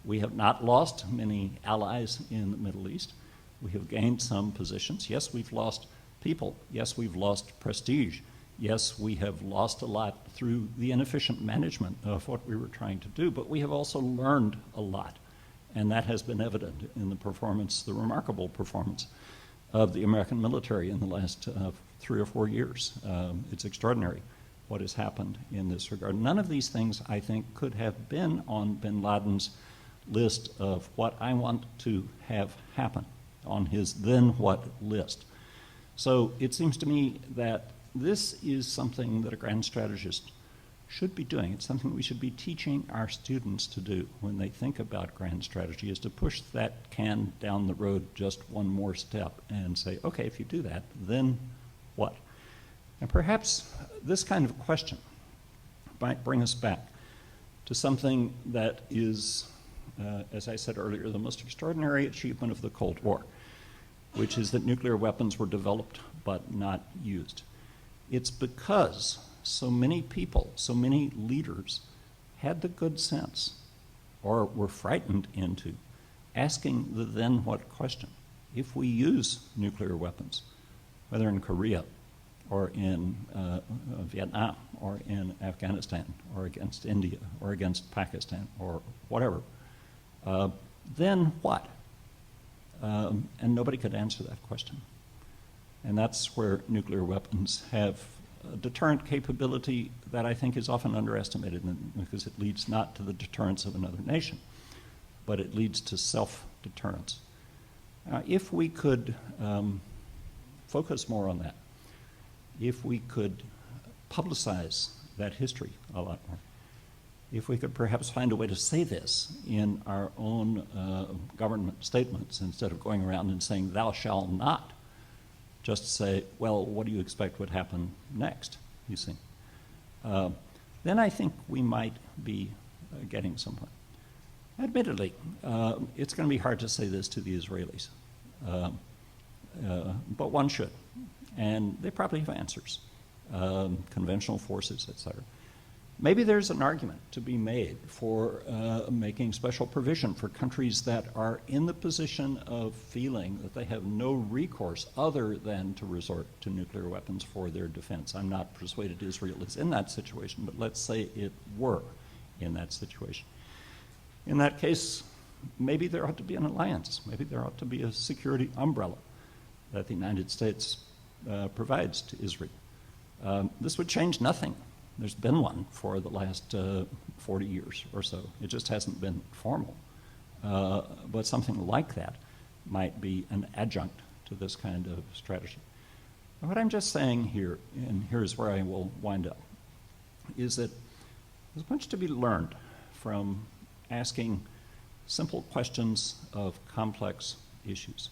We have not lost many allies in the Middle East. We have gained some positions. Yes, we've lost people. Yes, we've lost prestige. Yes, we have lost a lot through the inefficient management of what we were trying to do, but we have also learned a lot, and that has been evident in the performance, the remarkable performance of the American military in the last 3 or 4 years. It's extraordinary what has happened in this regard. None of these things, I think, could have been on bin Laden's list of what I want to have happen, on his then what list. So it seems to me that this is something that a grand strategist should be doing. It's something we should be teaching our students to do when they think about grand strategy, is to push that can down the road just one more step and say, okay, if you do that, then what? And perhaps this kind of question might bring us back to something that is, as I said earlier, the most extraordinary achievement of the Cold War, which is that nuclear weapons were developed but not used. It's because so many people, so many leaders had the good sense, or were frightened into, asking the then what question. If we use nuclear weapons, whether in Korea or in Vietnam or in Afghanistan or against India or against Pakistan or whatever, then what? And nobody could answer that question. And that's where nuclear weapons have a deterrent capability that I think is often underestimated, because it leads not to the deterrence of another nation, but it leads to self-deterrence. If we could focus more on that, if we could publicize that history a lot more, if we could perhaps find a way to say this in our own government statements instead of going around and saying, thou shalt not, just say, well, what do you expect would happen next, you see? Then I think we might be getting somewhere. Admittedly, it's going to be hard to say this to the Israelis, but one should. And they probably have answers, conventional forces, et cetera. Maybe there's an argument to be made for making special provision for countries that are in the position of feeling that they have no recourse other than to resort to nuclear weapons for their defense. I'm not persuaded Israel is in that situation, but let's say it were. in that situation. In that case, maybe there ought to be an alliance. Maybe there ought to be a security umbrella that the United States provides to Israel. This would change nothing. There's been one for the last 40 years or so. It just hasn't been formal. But something like that might be an adjunct to this kind of strategy. And what I'm just saying here, and here's where I will wind up, is that there's much to be learned from asking simple questions of complex issues.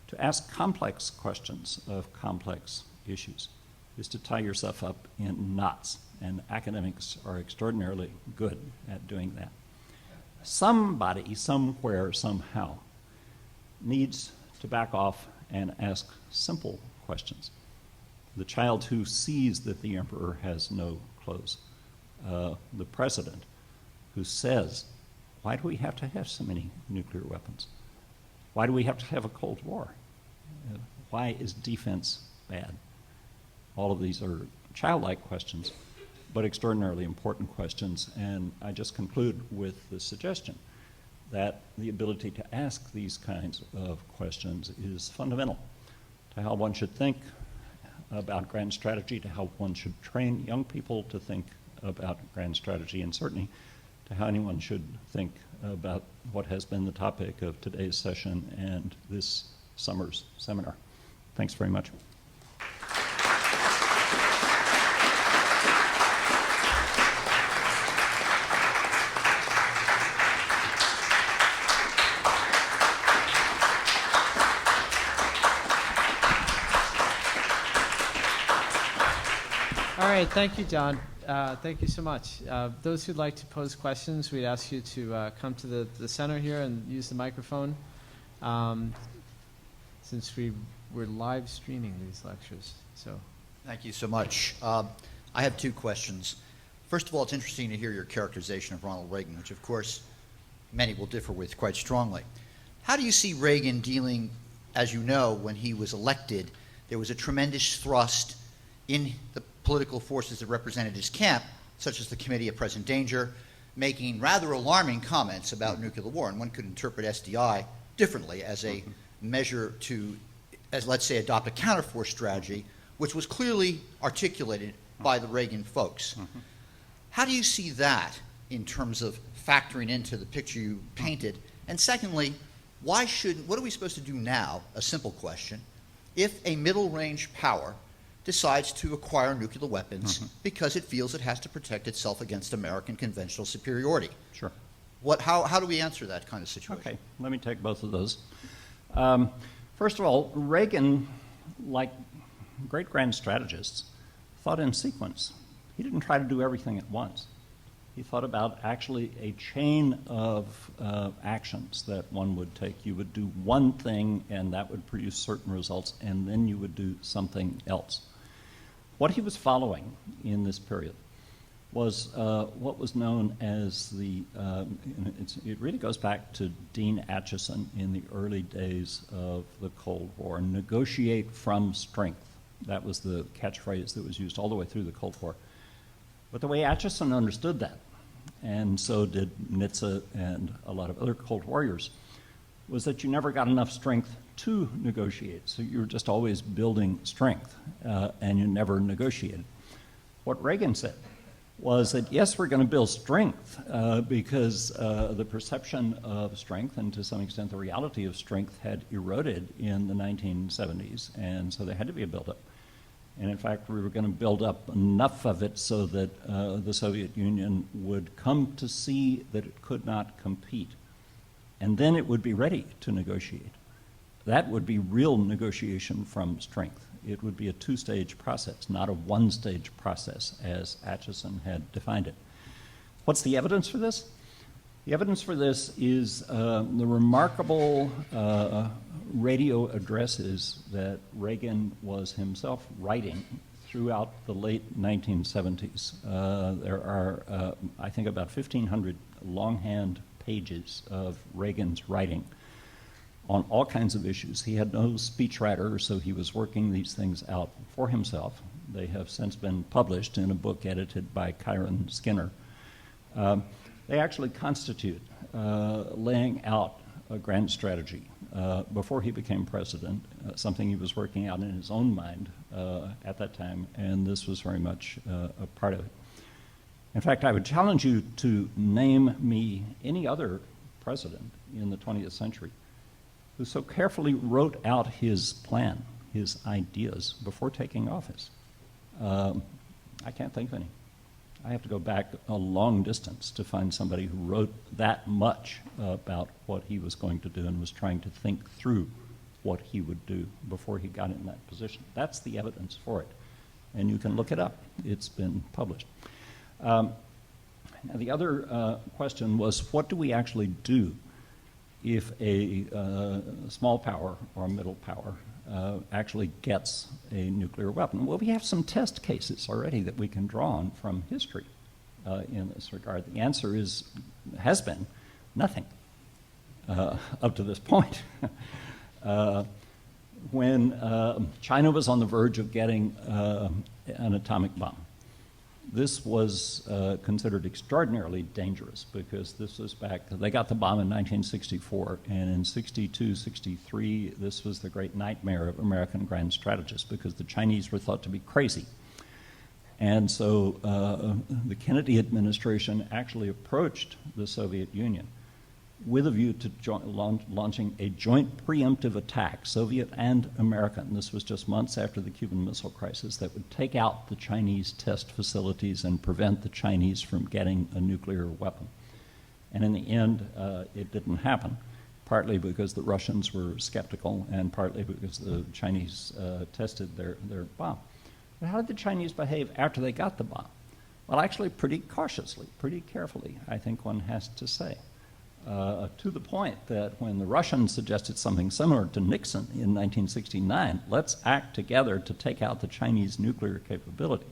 To ask complex questions of complex issues is to tie yourself up in knots, and academics are extraordinarily good at doing that. Somebody, somewhere, somehow, needs to back off and ask simple questions. The child who sees that the emperor has no clothes, the president who says, why do we have to have so many nuclear weapons? Why do we have to have a Cold War? Why is defense bad? All of these are childlike questions, but extraordinarily important questions, and I just conclude with the suggestion that the ability to ask these kinds of questions is fundamental to how one should think about grand strategy, to how one should train young people to think about grand strategy, and certainly to how anyone should think about what has been the topic of today's session and this summer's seminar. Thanks very much. All right, thank you, John. Thank you so much. Those who'd like to pose questions, we'd ask you to come to the center here and use the microphone. Since we're live streaming these lectures, so. Thank you so much. I have two questions. First of all, it's interesting to hear your characterization of Ronald Reagan, which of course many will differ with quite strongly. How do you see Reagan dealing, as you know, when he was elected, there was a tremendous thrust in the political forces that represented his camp, such as the Committee of Present Danger, making rather alarming comments about nuclear war, and one could interpret SDI differently as a measure to, as let's say, adopt a counterforce strategy, which was clearly articulated by the Reagan folks. How do you see that in terms of factoring into the picture you painted? And secondly, what are we supposed to do now, a simple question, if a middle-range power decides to acquire nuclear weapons because it feels it has to protect itself against American conventional superiority? Sure. How do we answer that kind of situation? Okay, let me take both of those. First of all, Reagan, like great grand strategists, thought in sequence. He didn't try to do everything at once. He thought about actually a chain of actions that one would take. You would do one thing and that would produce certain results, and then you would do something else. What he was following in this period was what was known as it really goes back to Dean Acheson in the early days of the Cold War, negotiate from strength. That was the catchphrase that was used all the way through the Cold War. But the way Acheson understood that, and so did Nitze and a lot of other Cold Warriors, was that you never got enough strength to negotiate. So you were just always building strength, and you never negotiated. What Reagan said was that, yes, we're going to build strength because the perception of strength, and to some extent the reality of strength, had eroded in the 1970s, and so there had to be a buildup. And in fact, we were going to build up enough of it so that the Soviet Union would come to see that it could not compete. And then it would be ready to negotiate. That would be real negotiation from strength. It would be a two-stage process, not a one-stage process, as Acheson had defined it. What's the evidence for this? The evidence for this is the remarkable radio addresses that Reagan was himself writing throughout the late 1970s. There are, I think, about 1,500 longhand pages of Reagan's writing on all kinds of issues. He had no speechwriter, so he was working these things out for himself. They have since been published in a book edited by Kyron Skinner. They actually constitute laying out a grand strategy before he became president, something he was working out in his own mind at that time, and this was very much a part of it. In fact, I would challenge you to name me any other president in the 20th century who so carefully wrote out his plan, his ideas, before taking office. I can't think of any. I have to go back a long distance to find somebody who wrote that much about what he was going to do and was trying to think through what he would do before he got in that position. That's the evidence for it. And you can look it up. It's been published. Now the other question was, what do we actually do if a small power or middle power actually gets a nuclear weapon? Well, we have some test cases already that we can draw on from history in this regard. The answer has been nothing up to this point. When China was on the verge of getting an atomic bomb, this was considered extraordinarily dangerous because this was they got the bomb in 1964, and in 62, 63, this was the great nightmare of American grand strategists because the Chinese were thought to be crazy. And so the Kennedy administration actually approached the Soviet Union with a view to launching a joint preemptive attack, Soviet and American. This was just months after the Cuban Missile Crisis, that would take out the Chinese test facilities and prevent the Chinese from getting a nuclear weapon. And in the end, it didn't happen, partly because the Russians were skeptical and partly because the Chinese tested their bomb. But how did the Chinese behave after they got the bomb? Well, actually pretty cautiously, pretty carefully, I think one has to say. To the point that when the Russians suggested something similar to Nixon in 1969, let's act together to take out the Chinese nuclear capability,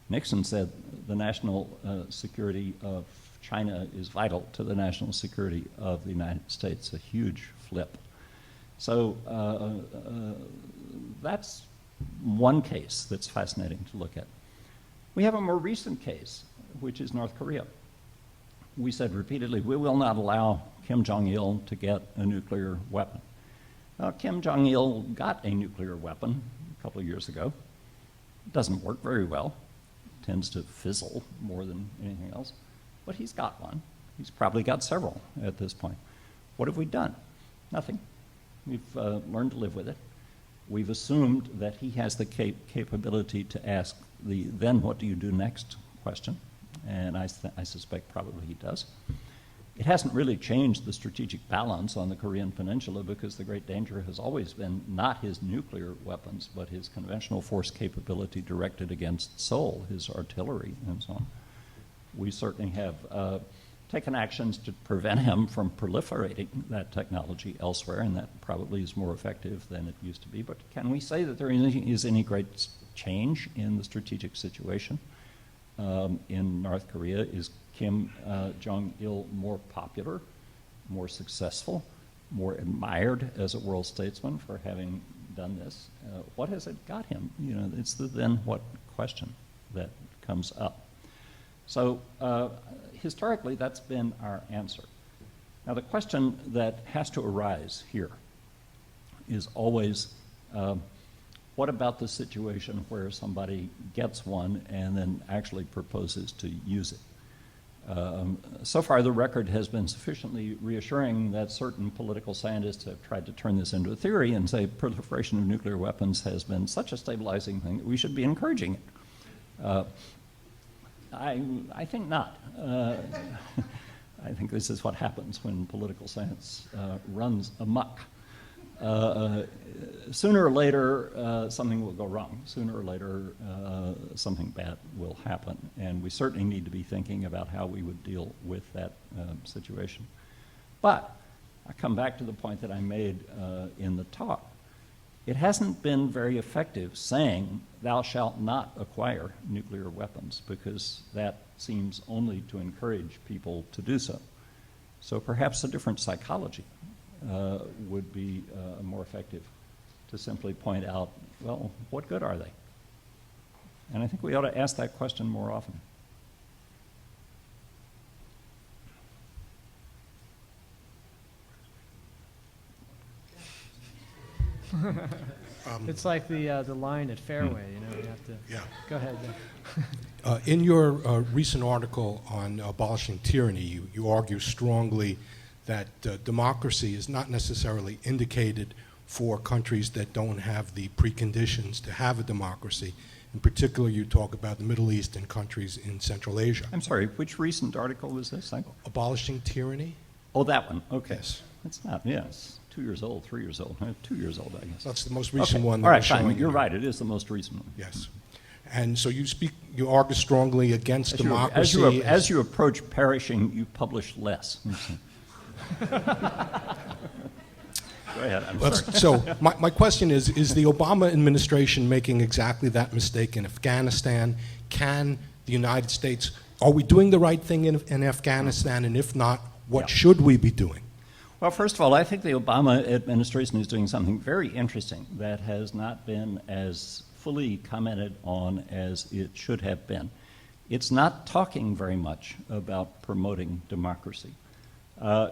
Nixon said the national security of China is vital to the national security of the United States, a huge flip. So that's one case that's fascinating to look at. We have a more recent case, which is North Korea. We said repeatedly, we will not allow Kim Jong-il to get a nuclear weapon. Well, Kim Jong-il got a nuclear weapon a couple of years ago. It doesn't work very well. It tends to fizzle more than anything else. But he's got one. He's probably got several at this point. What have we done? Nothing. We've learned to live with it. We've assumed that he has the capability to ask the then what do you do next question. And I suspect probably he does. It hasn't really changed the strategic balance on the Korean Peninsula because the great danger has always been not his nuclear weapons, but his conventional force capability directed against Seoul, his artillery and so on. We certainly have taken actions to prevent him from proliferating that technology elsewhere, and that probably is more effective than it used to be. But can we say that there is any great change in the strategic situation? In North Korea? Is Kim Jong-il more popular, more successful, more admired as a world statesman for having done this? What has it got him? You know, it's the then what question that comes up. So historically, that's been our answer. Now the question that has to arise here is always, what about the situation where somebody gets one and then actually proposes to use it? So far, the record has been sufficiently reassuring that certain political scientists have tried to turn this into a theory and say proliferation of nuclear weapons has been such a stabilizing thing that we should be encouraging it. I think not. I think this is what happens when political science runs amok. Sooner or later, something will go wrong. Sooner or later, something bad will happen. And we certainly need to be thinking about how we would deal with that situation. But I come back to the point that I made in the talk. It hasn't been very effective saying, thou shalt not acquire nuclear weapons, because that seems only to encourage people to do so. So perhaps a different psychology would be more effective, to simply point out, well, what good are they? And I think we ought to ask that question more often. It's like the line at Fairway, you know, you have to. Yeah. Go ahead. In your recent article on abolishing tyranny, you argue strongly that democracy is not necessarily indicated for countries that don't have the preconditions to have a democracy. In particular, you talk about the Middle East and countries in Central Asia. I'm sorry, which recent article was this? Abolishing tyranny? Oh, that one. Okay. Yes. It's not, yes. 2 years old, 3 years old. 2 years old, I guess. That's the most recent Okay. one. That All right, was showing fine. You're you. right. It is the most recent one. Yes. And so you argue strongly against democracy. As you approach perishing, you publish less. Go ahead. I'm sorry. So my question is the Obama administration making exactly that mistake in Afghanistan? Can the United States, are we doing the right thing in Afghanistan? And if not, what should we be doing? Well, first of all, I think the Obama administration is doing something very interesting that has not been as fully commented on as it should have been. It's not talking very much about promoting democracy.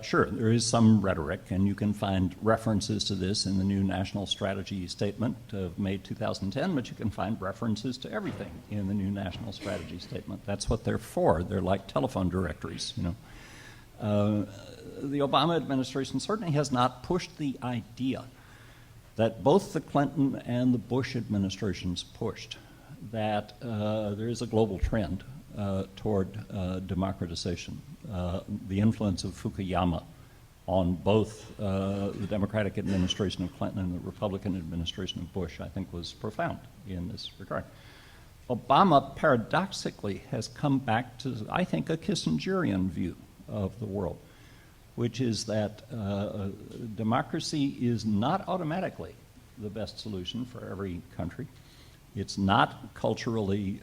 Sure, there is some rhetoric, and you can find references to this in the new National Strategy Statement of May 2010, but you can find references to everything in the new National Strategy Statement. That's what they're for. They're like telephone directories, you know. The Obama administration certainly has not pushed the idea that both the Clinton and the Bush administrations pushed, that there is a global trend toward democratization. The influence of Fukuyama on both the Democratic administration of Clinton and the Republican administration of Bush, I think, was profound in this regard. Obama, paradoxically, has come back to, I think, a Kissingerian view of the world, which is that democracy is not automatically the best solution for every country. It's not culturally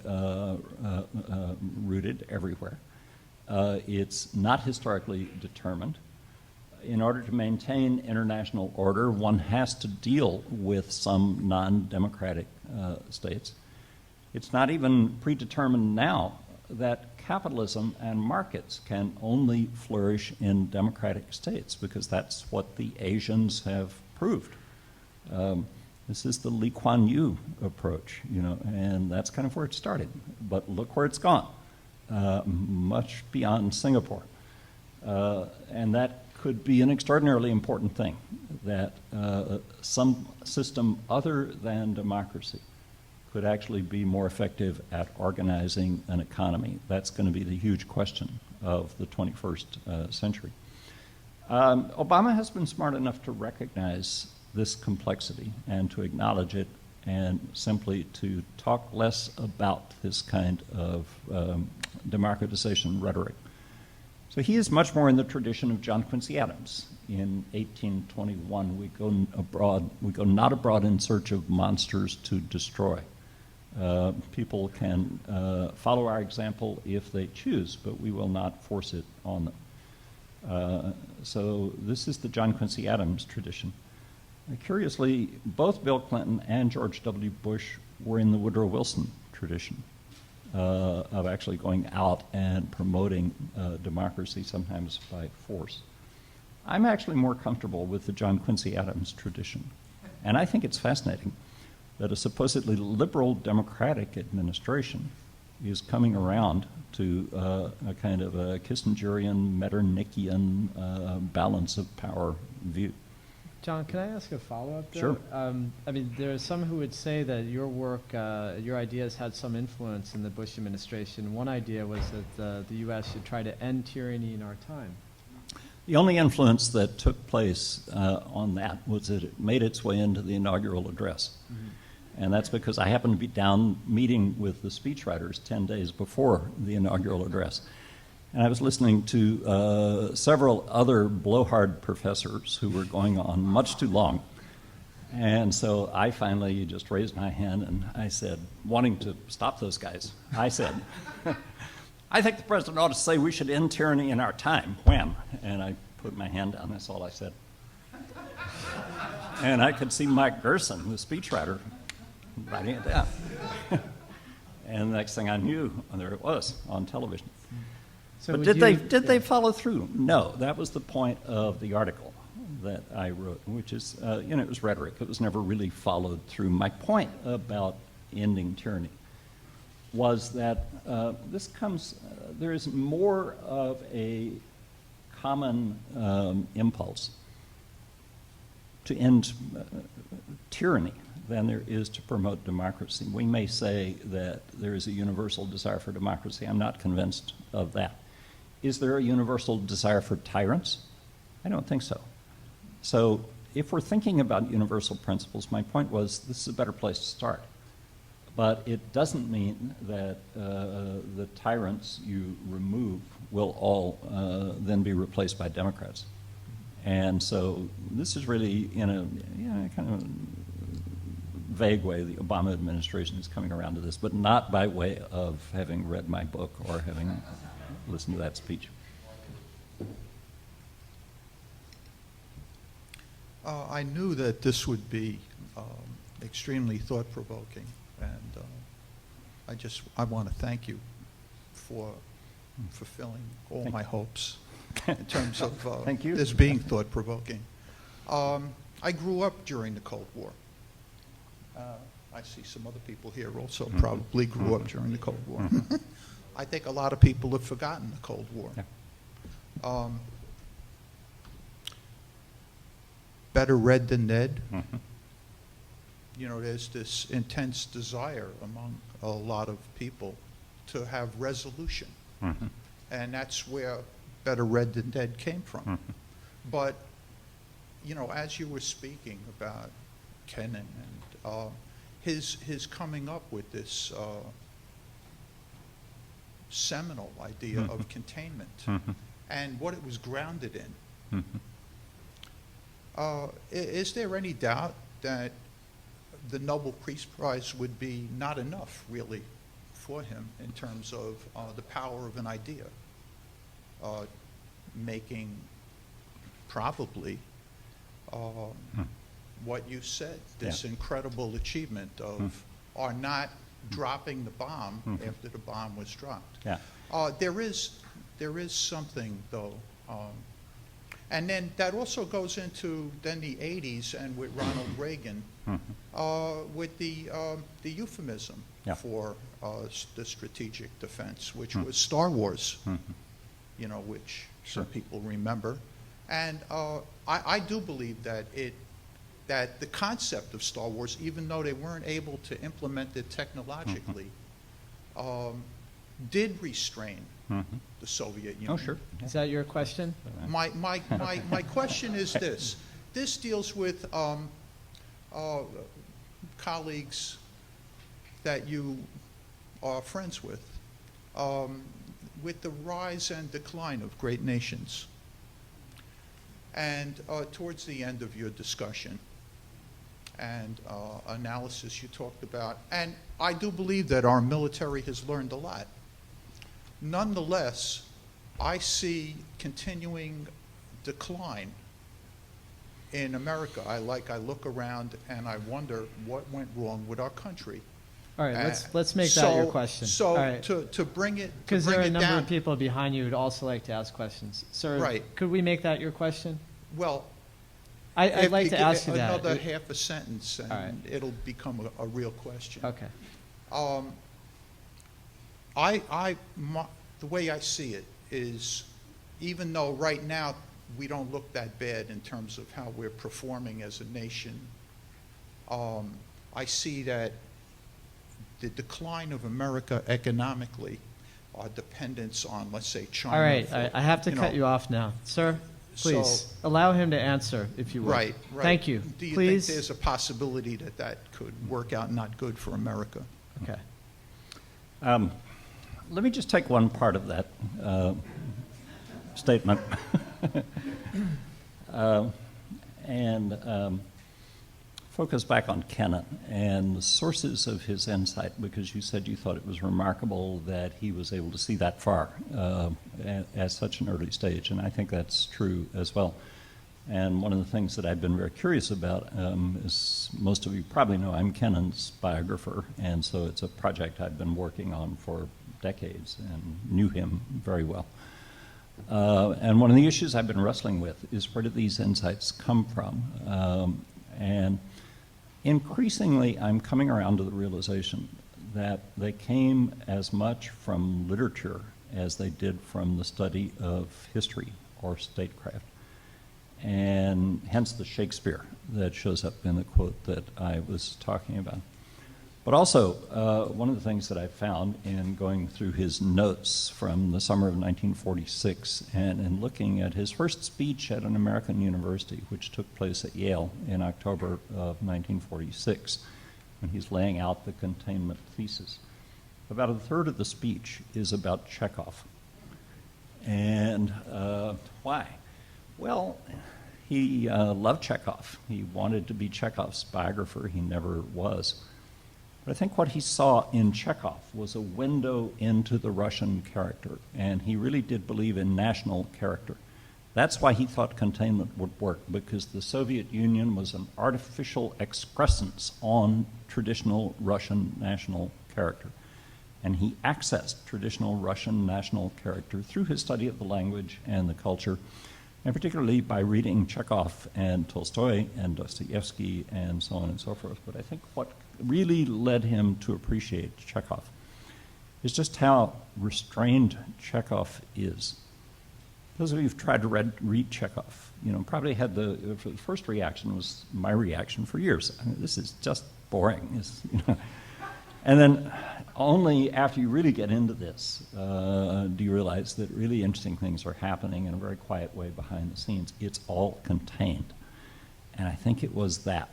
rooted everywhere. It's not historically determined. In order to maintain international order, one has to deal with some non-democratic states. It's not even predetermined now that capitalism and markets can only flourish in democratic states, because that's what the Asians have proved. This is the Lee Kuan Yew approach, you know, and that's kind of where it started. But look where it's gone, much beyond Singapore. And that could be an extraordinarily important thing, that some system other than democracy could actually be more effective at organizing an economy. That's going to be the huge question of the 21st century. Obama has been smart enough to recognize this complexity and to acknowledge it, and simply to talk less about this kind of democratization rhetoric. So he is much more in the tradition of John Quincy Adams. In 1821, we go not abroad in search of monsters to destroy. People can follow our example if they choose, but we will not force it on them. So this is the John Quincy Adams tradition. Curiously, both Bill Clinton and George W. Bush were in the Woodrow Wilson tradition of actually going out and promoting democracy, sometimes by force. I'm actually more comfortable with the John Quincy Adams tradition. And I think it's fascinating that a supposedly liberal democratic administration is coming around to a kind of a Kissingerian, Metternickian balance of power view. John, can I ask a follow-up there? Sure. I mean, there are some who would say that your work, your ideas had some influence in the Bush administration. One idea was that the U.S. should try to end tyranny in our time. The only influence that took place on that was that it made its way into the inaugural address. Mm-hmm. And that's because I happened to be down meeting with the speechwriters 10 days before the inaugural address. And I was listening to several other blowhard professors who were going on much too long. And so I finally just raised my hand and I said, wanting to stop those guys, I said, I think the president ought to say we should end tyranny in our time. Wham! And I put my hand down, that's all I said. And I could see Mike Gerson, the speechwriter, writing it down. And the next thing I knew, there it was on television. So but would did they follow through? No, that was the point of the article, that I wrote, which is, it was rhetoric. It was never really followed through. My point about ending tyranny was that there is more of a common impulse to end tyranny than there is to promote democracy. We may say that there is a universal desire for democracy. I'm not convinced of that. Is there a universal desire for tyrants? I don't think so. So if we're thinking about universal principles, my point was this is a better place to start. But it doesn't mean that the tyrants you remove will all then be replaced by Democrats. And so this is really, in a kind of vague way, the Obama administration is coming around to this, but not by way of having read my book or having listened to that speech. I knew that this would be extremely thought-provoking, and I want to thank you for fulfilling all my hopes in terms of Thank you. this being thought-provoking. I grew up during the Cold War. I see some other people here also probably grew up during the Cold War. I think a lot of people have forgotten the Cold War. Yeah. Better read than dead. There's this intense desire among a lot of people to have resolution. And that's where Better Read Than Dead came from. But, as you were speaking about Kennan and his coming up with this seminal idea of containment and what it was grounded in, is there any doubt that the Nobel Peace Prize would be not enough, really, for him in terms of the power of an idea, making probably what you said, this incredible achievement of our not dropping the bomb after the bomb was dropped. Yeah. There is something, though, and then that also goes into then the 80s and with Ronald Reagan, with the euphemism for the strategic defense, which was Star Wars, which some people remember. And I do believe that that the concept of Star Wars, even though they weren't able to implement it technologically, did restrain the Soviet Union. Oh, sure. Is that your question? My question is this. This deals with colleagues that you are friends with the rise and decline of great nations. And towards the end of your discussion and analysis you talked about, and I do believe that our military has learned a lot. Nonetheless, I see continuing decline in America. I look around and I wonder what went wrong with our country. All right, let's make that your question. So All right. to bring it Because there are a number down, of people behind you who'd also like to ask questions. Sir, Right. could we make that your question? well, I'd if like you to give ask you that. another half a sentence, and All right. it'll become a real question. Okay. The way I see it is, even though right now we don't look that bad in terms of how we're performing as a nation, I see that the decline of America economically, our dependence on, let's say, China. All right, for, I have to cut you off now. Sir, please, So- allow him to answer, if you will. Right. Thank you. Do you Please. think there's a possibility that that could work out not good for America? Okay. Let me just take one part of that statement and focus back on Kennan and the sources of his insight, because you said you thought it was remarkable that he was able to see that far at such an early stage, and I think that's true as well. And one of the things that I've been very curious about is, most of you probably know, I'm Kennan's biographer, and so it's a project I've been working on for decades and knew him very well. And one of the issues I've been wrestling with is where do these insights come from? And increasingly, I'm coming around to the realization that they came as much from literature as they did from the study of history or statecraft. And hence the Shakespeare that shows up in the quote that I was talking about. But also, one of the things that I found in going through his notes from the summer of 1946 and in looking at his first speech at an American university, which took place at Yale in October of 1946, when he's laying out the containment thesis, about a third of the speech is about Chekhov. And why? Well, he loved Chekhov. He wanted to be Chekhov's biographer. He never was. But I think what he saw in Chekhov was a window into the Russian character, and he really did believe in national character. That's why he thought containment would work, because the Soviet Union was an artificial excrescence on traditional Russian national character. And he accessed traditional Russian national character through his study of the language and the culture, and particularly by reading Chekhov and Tolstoy and Dostoevsky and so on and so forth. But I think what really led him to appreciate Chekhov is just how restrained Chekhov is. Those of you who've tried to read Chekhov, probably had the first reaction was my reaction for years. I mean, this is just boring. And then only after you really get into this do you realize that really interesting things are happening in a very quiet way behind the scenes. It's all contained. And I think it was that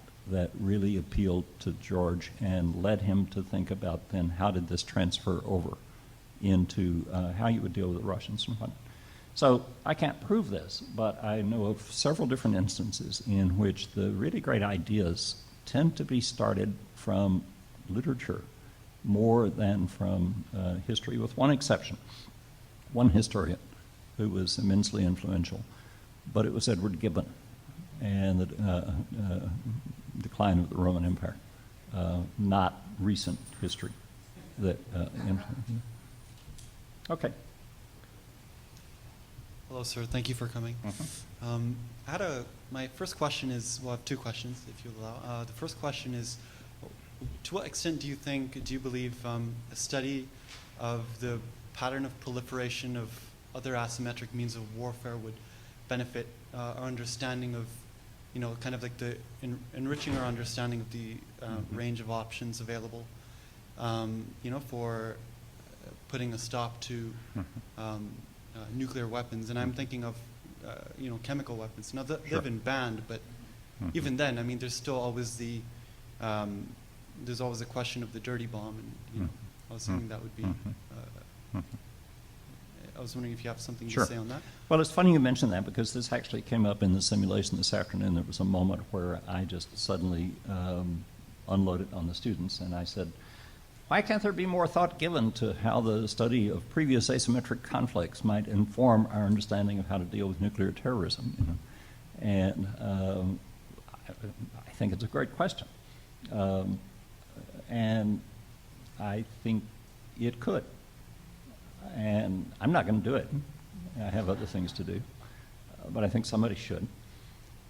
really appealed to George and led him to think about then how did this transfer over into how you would deal with the Russians and whatnot. So I can't prove this, but I know of several different instances in which the really great ideas tend to be started from literature more than from history, with one exception. One historian who was immensely influential, but it was Edward Gibbon and the decline of the Roman Empire, not recent history. Okay. Hello, sir. Thank you for coming. My first question is, well, I have two questions, if you allow. The first question is, to what extent do you believe a study of the pattern of proliferation of other asymmetric means of warfare would benefit our understanding of, kind of like enriching our understanding of the range of options available, for putting a stop to nuclear weapons? And I'm thinking of, chemical weapons. Now, they've been banned, but even then, I mean, there's still always there's always a question of the dirty bomb, and I was thinking that would be. I was wondering if you have something to say on that. Well, it's funny you mention that, because this actually came up in the simulation this afternoon. There was a moment where I just suddenly unloaded on the students, and I said, why can't there be more thought given to how the study of previous asymmetric conflicts might inform our understanding of how to deal with nuclear terrorism? And I think it's a great question. And I think it could. And I'm not going to do it. I have other things to do. But I think somebody should.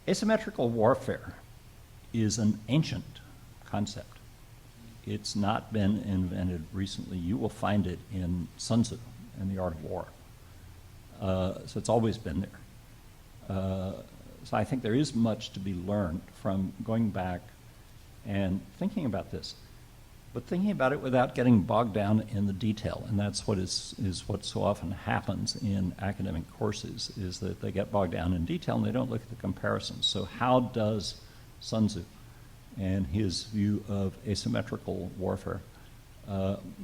Asymmetrical warfare is an ancient concept. It's not been invented recently. You will find it in Sun Tzu and the Art of War. So it's always been there. So I think there is much to be learned from going back and thinking about this, but thinking about it without getting bogged down in the detail. And that's what is what so often happens in academic courses, is that they get bogged down in detail and they don't look at the comparisons. So how does Sun Tzu and his view of asymmetrical warfare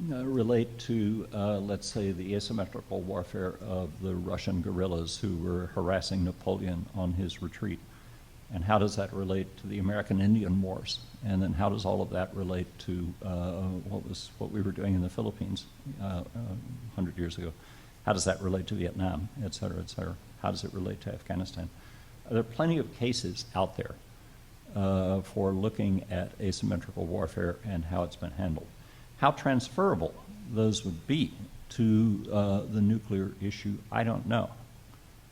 relate to, let's say, the asymmetrical warfare of the Russian guerrillas who were harassing Napoleon on his retreat? And how does that relate to the American Indian Wars? And then how does all of that relate to what we were doing in the Philippines 100 years ago? How does that relate to Vietnam, et cetera, et cetera? How does it relate to Afghanistan? There are plenty of cases out there for looking at asymmetrical warfare and how it's been handled. How transferable those would be to the nuclear issue, I don't know.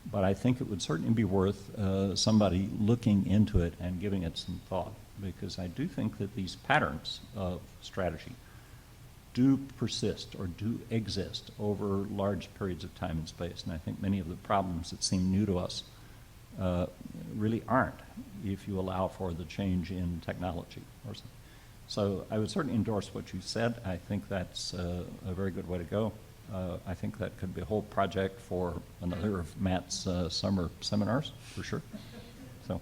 But I think it would certainly be worth somebody looking into it and giving it some thought, because I do think that these patterns of strategy do persist or do exist over large periods of time and space. And I think many of the problems that seem new to us really aren't if you allow for the change in technology or something. So I would certainly endorse what you said. I think that's a very good way to go. I think that could be a whole project for another of Matt's summer seminars, for sure. So,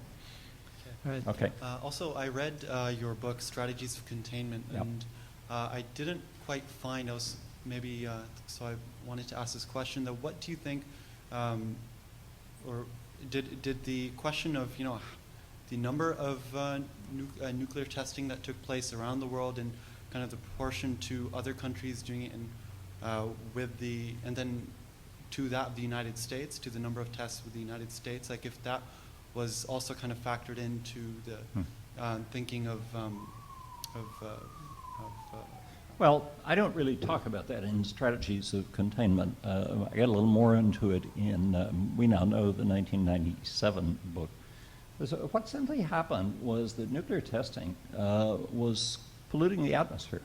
All right. okay. Also, I read your book, Strategies of Containment, Yep. and I didn't quite find, so I wanted to ask this question, though, what do you think, or did the question of, the number of nuclear testing that took place around the world and kind of the proportion to other countries doing it, and and then to that of the United States, to the number of tests with the United States, like if that was also kind of factored into the thinking of Well, I don't really talk about that in Strategies of Containment. I get a little more into it in, we now know, the 1997 book. So what simply happened was that nuclear testing was polluting the atmosphere.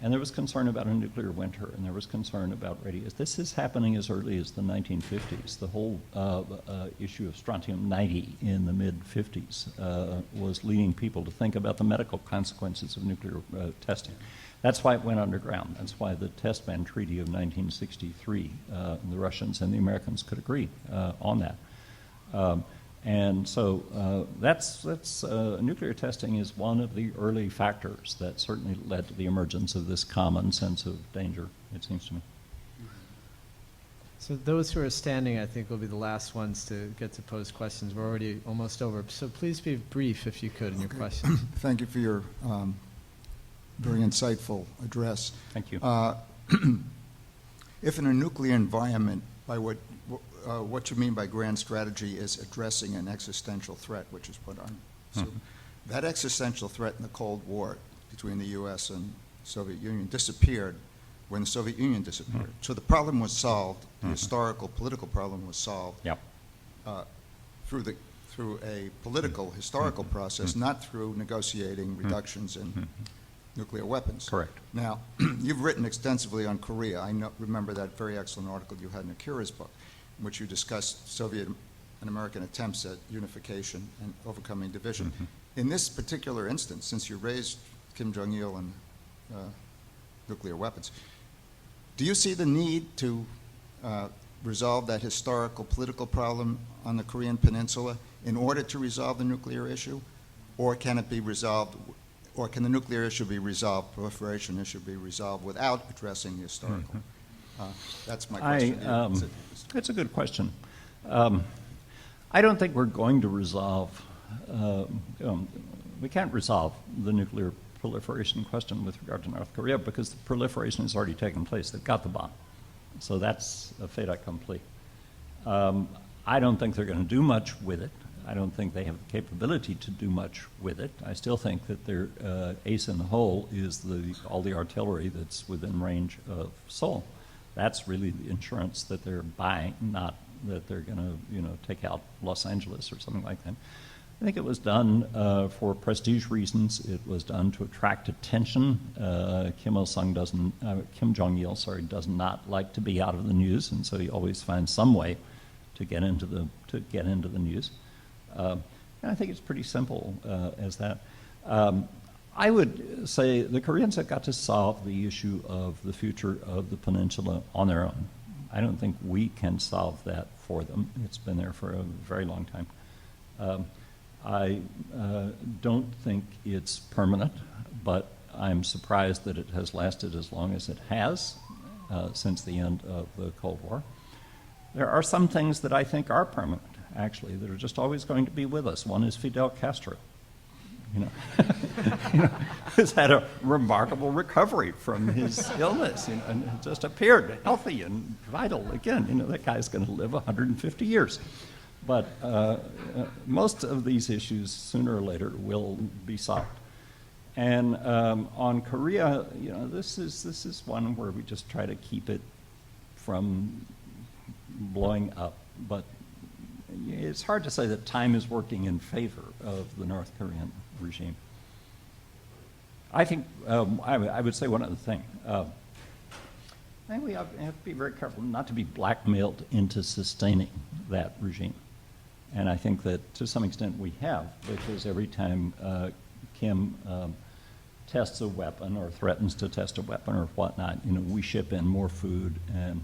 And there was concern about a nuclear winter, and there was concern about radiation. This is happening as early as the 1950s. The whole issue of strontium-90 in the mid-50s was leading people to think about the medical consequences of nuclear testing. That's why it went underground. That's why the Test Ban Treaty of 1963, the Russians and the Americans could agree on that. And so nuclear testing is one of the early factors that certainly led to the emergence of this common sense of danger, it seems to me. So those who are standing, I think, will be the last ones to get to pose questions. We're already almost over. So please be brief, if you could, in your questions. Thank you for your very insightful address. Thank you. If in a nuclear environment, by what you mean by grand strategy is addressing an existential threat, which is what I'm assuming. That existential threat in the Cold War between the U.S. and the Soviet Union disappeared when the Soviet Union disappeared. So the problem was solved, the historical, political problem was solved Yep. through a political, historical process, not through negotiating reductions in nuclear weapons. Correct. Now, you've written extensively on Korea. I remember that very excellent article you had in Akira's book, in which you discussed Soviet and American attempts at unification and overcoming division. In this particular instance, since you raised Kim Jong-il and nuclear weapons, do you see the need to resolve that historical political problem on the Korean Peninsula in order to resolve the nuclear issue? Or can it be resolved, or can the nuclear issue be resolved, proliferation issue be resolved without addressing the historical? That's my question. It's a good question. I don't think we're going to resolve, we can't resolve the nuclear proliferation question with regard to North Korea because the proliferation has already taken place. They've got the bomb. So that's a fait accompli. I don't think they're going to do much with it. I don't think they have the capability to do much with it. I still think that their ace in the hole is all the artillery that's within range of Seoul. That's really the insurance that they're buying, not that they're going to take out Los Angeles or something like that. I think it was done for prestige reasons. It was done to attract attention. Kim Jong-il, does not like to be out of the news, and so he always finds some way to get into the news. And I think it's pretty simple as that. I would say the Koreans have got to solve the issue of the future of the peninsula on their own. I don't think we can solve that for them. It's been there for a very long time. I don't think it's permanent, but I'm surprised that it has lasted as long as it has since the end of the Cold War. There are some things that I think are permanent, actually, that are just always going to be with us. One is Fidel Castro, who's had a remarkable recovery from his illness, and just appeared healthy and vital again. That guy's going to live 150 years. But most of these issues, sooner or later, will be solved. And on Korea, this is one where we just try to keep it from blowing up. But it's hard to say that time is working in favor of the North Korean regime. I think I would say one other thing. I think we have to be very careful not to be blackmailed into sustaining that regime. And I think that to some extent we have, because every time Kim tests a weapon or threatens to test a weapon or whatnot, you know, we ship in more food and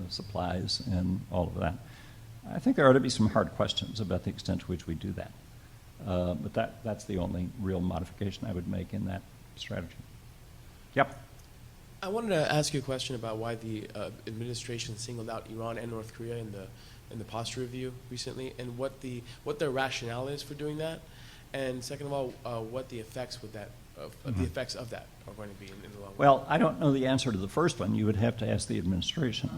supplies and all of that. I think there ought to be some hard questions about the extent to which we do that. But that's the only real modification I would make in that strategy. Yep. I wanted to ask you a question about why the administration singled out Iran and North Korea in the posture review recently, and what their rationale is for doing that, and second of all, what the effects of that are going to be in the long run. Well, I don't know the answer to the first one. You would have to ask the administration.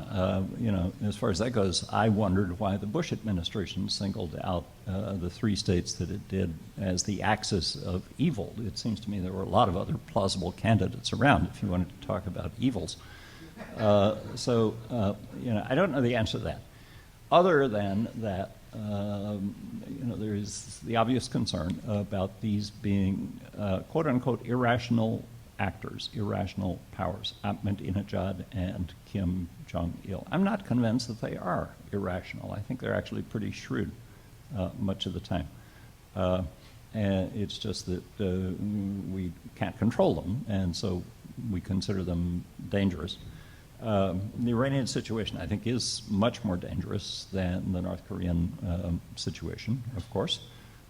You know, as far as that goes, I wondered why the Bush administration singled out the 3 states that it did as the axis of evil. It seems to me there were a lot of other plausible candidates around if you wanted to talk about evils. So, you know, I don't know the answer to that. Other than that, you know, there is the obvious concern about these being quote unquote irrational actors, irrational powers, Ahmadinejad and Kim Jong-il. I'm not convinced that they are irrational. I think they're actually pretty shrewd much of the time. And it's just that we can't control them, and so we consider them dangerous. The Iranian situation, I think, is much more dangerous than the North Korean situation, of course.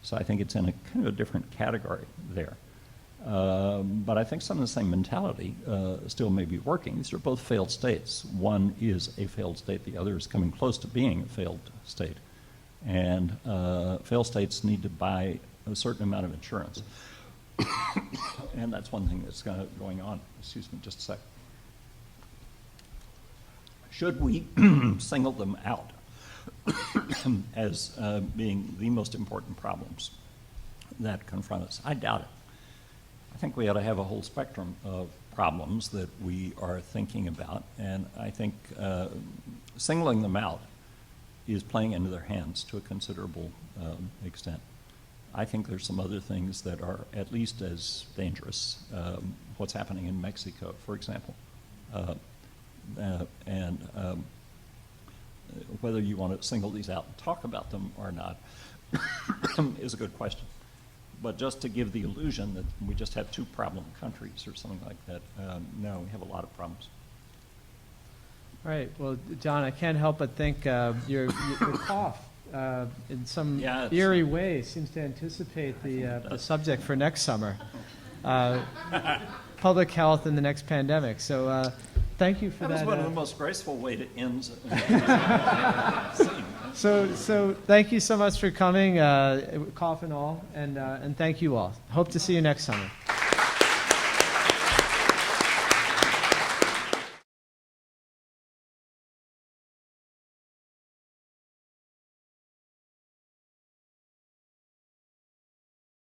So I think it's in a kind of a different category there. But I think some of the same mentality still may be working. These are both failed states. One is a failed state. The other is coming close to being a failed state. And failed states need to buy a certain amount of insurance. And that's one thing that's going on. Excuse me just a sec. Should we single them out as being the most important problems that confront us? I doubt it. I think we ought to have a whole spectrum of problems that we are thinking about, and I think singling them out is playing into their hands to a considerable extent. I think there's some other things that are at least as dangerous. What's happening in Mexico, for example. And whether you want to single these out and talk about them or not is a good question. But just to give the illusion that we just have 2 problem countries or something like that, no, we have a lot of problems. All right. Well, John, I can't help but think your cough in some eerie way seems to anticipate the subject for next summer. Public health in the next pandemic. So thank you for that. That was one of the most graceful way to end. So thank you so much for coming, cough and all, and thank you all. Hope to see you next summer.